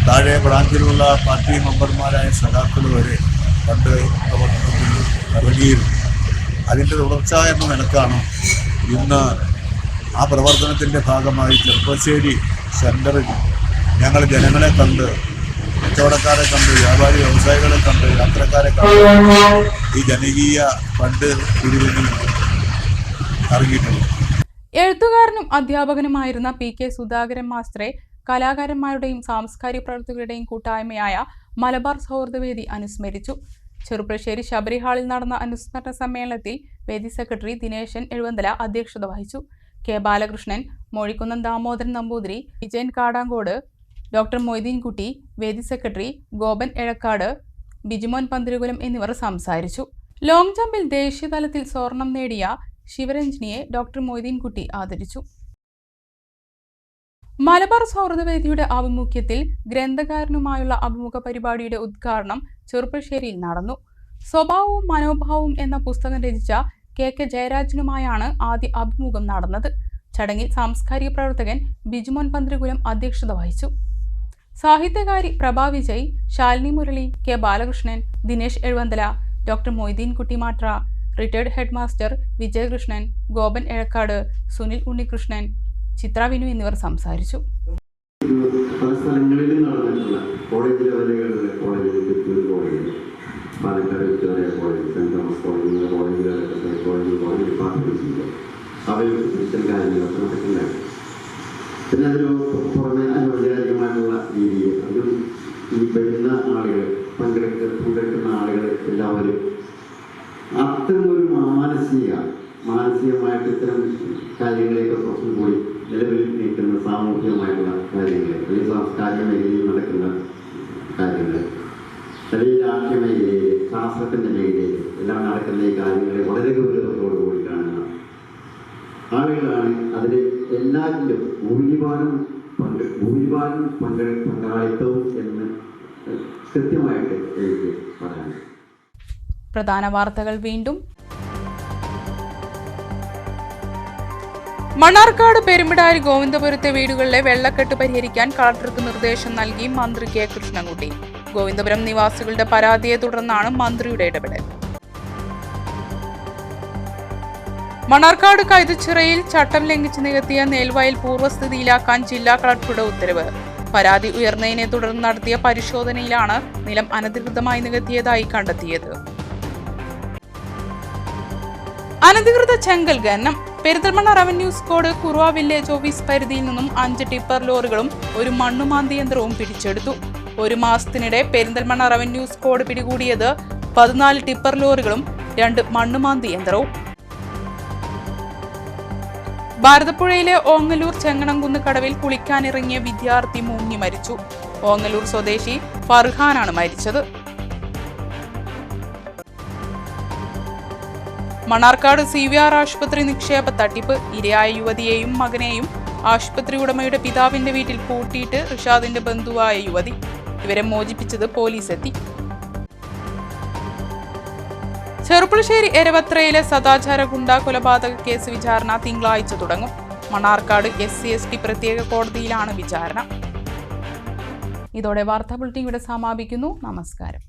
താഴെ ബ്രാഞ്ചിലുള്ള പാർട്ടി മെമ്പർമാരായ സഖാക്കൾ വരെ ഫണ്ട് പ്രവർത്തനത്തിൽ ഇറങ്ങിയിരുന്നു. അതിൻ്റെ തുടർച്ച എന്ന നിലക്കാണ് ഇന്ന് ആ പ്രവർത്തനത്തിൻ്റെ ഭാഗമായി ചെറുപ്പശ്ശേരി സെൻറ്ററിൽ ഞങ്ങൾ ജനങ്ങളെ കണ്ട്, കച്ചവടക്കാരെ കണ്ട്, വ്യാപാരി വ്യവസായികളെ കണ്ട്, യാത്രക്കാരെ കണ്ട് ഈ ജനകീയ ഫണ്ട് പിരിവിന് ഇറങ്ങിയിട്ടുണ്ട്. എഴുത്തുകാരനും അധ്യാപകനുമായിരുന്ന PK സുധാകരൻ മാസ്റ്ററെ കലാകാരന്മാരുടെയും സാംസ്കാരിക പ്രവർത്തകരുടെയും കൂട്ടായ്മയായ മലബാർ സൗഹൃദവേദി അനുസ്മരിച്ചു. ചെറുപ്പശ്ശേരി ശബരി ഹാളിൽ നടന്ന അനുസ്മരണ സമ്മേളനത്തിൽ വേദി സെക്രട്ടറി ദിനേശൻ എഴുവന്തല അധ്യക്ഷത വഹിച്ചു. K. ബാലകൃഷ്ണൻ, മോഴിക്കുന്നം ദാമോദരൻ നമ്പൂതിരി, വിജയൻ കാടാങ്കോട്, ഡോക്ടർ മൊയ്തീൻകുട്ടി, വേദി സെക്രട്ടറി ഗോപൻ എഴക്കാട്, ബിജുമോൻ പന്തിരുകുലം എന്നിവർ സംസാരിച്ചു. ലോങ് ജമ്പിൽ ദേശീയതലത്തിൽ സ്വർണം നേടിയ ശിവരഞ്ജിനിയെ ഡോക്ടർ മൊയ്തീൻകുട്ടി ആദരിച്ചു. മലബാർ സൗഹൃദവേദിയുടെ ആഭിമുഖ്യത്തിൽ ഗ്രന്ഥകാരനുമായുള്ള അഭിമുഖ പരിപാടിയുടെ ഉദ്ഘാടനം ചെറുപ്പശ്ശേരിയിൽ നടന്നു. സ്വഭാവവും മനോഭാവവും എന്ന പുസ്തകം രചിച്ച KK ജയരാജനുമായാണ് ആദ്യ അഭിമുഖം നടന്നത്. ചടങ്ങിൽ സാംസ്കാരിക പ്രവർത്തകൻ ബിജുമോൻ പന്തിരുകുലം അധ്യക്ഷത വഹിച്ചു. സാഹിത്യകാരി Prabha Vijay, Shalini Murali, K. Balakrishnan, Dinesh Ezhuvanthala, doctor Moideenkutty Madra, retired head master Vijayakrishnan, Gopan Ezhakkad, Sunil Unnikrishnan, Chithra Vinu എന്നിവർ സംസാരിച്ചു. പല സ്ഥലങ്ങളിലും നടന്നിട്ടുള്ള കോളേജ് ലെവലുകളിൽ, Palakkad Victoria college, saint Thomas college, college ഡിപ്പാർട്ട്മെൻറ്റ്സിൻ്റെ അവയിൽ ക്രിസ്ത്യൻ കാര്യങ്ങളൊക്കെ നടക്കുന്നുണ്ടായിരുന്നു. പിന്നെ അതിന് പുറമെ അനൗപചാരികമായിട്ടുള്ള രീതിയിൽ അതും ഈ വരുന്ന ആളുകൾ, പങ്കെടുക്കുന്ന ആളുകൾ എല്ലാവരും അത്തരമൊരു മാനസികമായിട്ട് ഇത്തരം കാര്യങ്ങളെയൊക്കെ കുറച്ചും കൂടി നിലവിൽ നിൽക്കുന്ന സാമൂഹികമായിട്ടുള്ള കാര്യങ്ങൾ, അല്ലെങ്കിൽ സാംസ്കാരിക മേഖലയിൽ നടക്കുന്ന കാര്യങ്ങൾ, അല്ലെങ്കിൽ രാഷ്ട്രീയ മേഖലയിൽ, ശാസ്ത്രത്തിൻ്റെ മേഖലയിൽ എല്ലാം നടക്കുന്ന ഈ കാര്യങ്ങളെ വളരെ ഗൗരവത്തോടുകൂടി കാണുന്ന ആളുകളാണ്. അതിൽ എല്ലാറ്റിലും ഭൂരിഭാഗം പങ്കാളിത്തവും എന്ന് കൃത്യമായിട്ട് എനിക്ക് പറയാൻ. പ്രധാന വാർത്തകൾ വീണ്ടും. മണ്ണാർക്കാട് പെരുമ്പിടാരി ഗോവിന്ദപുരത്തെ വീടുകളിലെ വെള്ളക്കെട്ട് പരിഹരിക്കാൻ കളക്ടർക്ക് നിർദ്ദേശം നൽകി മന്ത്രി K. കൃഷ്ണൻകുട്ടി. ഗോവിന്ദപുരം നിവാസികളുടെ പരാതിയെ തുടർന്നാണ് മന്ത്രിയുടെ ഇടപെടൽ. മണ്ണാർക്കാട് കൈതച്ചിറയിൽ ചട്ടം ലംഘിച്ച് നികത്തിയ നെൽവയൽ പൂർവ്വസ്ഥിതിയിലാക്കാൻ ജില്ലാ കളക്ടറുടെ ഉത്തരവ്. പരാതി ഉയർന്നതിനെ തുടർന്ന് നടത്തിയ പരിശോധനയിലാണ് നിലം അനധികൃതമായി നികത്തിയതായി കണ്ടെത്തിയത്. അനധികൃത ചെങ്കൽ ഖനനം. Perinthalmanna revenue squad Kuruva village office പരിധിയിൽ നിന്നും 5 ടിപ്പർ ലോറികളും ഒരു മണ്ണുമാന്തി യന്ത്രവും പിടിച്ചെടുത്തു. ഒരു മാസത്തിനിടെ പെരിന്തൽമണ്ണ റവന്യൂ സ്ക്വാഡ് പിടികൂടിയത് 14 ടിപ്പർ ലോറികളും 2 മണ്ണുമാന്തി യന്ത്രവും. ഭാരതപ്പുഴയിലെ ഓങ്ങല്ലൂർ ചെങ്ങണംകുന്ന് കടവിൽ കുളിക്കാനിറങ്ങിയ വിദ്യാർത്ഥി മുങ്ങി മരിച്ചു. ഓങ്ങല്ലൂർ സ്വദേശി ഫർഹാനാണ് മരിച്ചത്. മണ്ണാർക്കാട് CVR ആശുപത്രി നിക്ഷേപ തട്ടിപ്പ്. ഇരയായ യുവതിയെയും മകനെയും ആശുപത്രി ഉടമയുടെ പിതാവിന്റെ വീട്ടിൽ പൂട്ടിയിട്ട് റിഷാദിന്റെ ബന്ധുവായ യുവതി. ഇവരെ മോചിപ്പിച്ചത് പോലീസ് എത്തി. ചെറുപ്പശ്ശേരി എരവത്രയിലെ സദാചാര ഗുണ്ടാ കൊലപാതക കേസ് വിചാരണ തിങ്കളാഴ്ച തുടങ്ങും. മണ്ണാർക്കാട് SC/ST പ്രത്യേക കോടതിയിലാണ് വിചാരണ. ഇതോടെ വാർത്താ ബുള്ളറ്റിൻ ഇവിടെ സമാപിക്കുന്നു. നമസ്കാരം.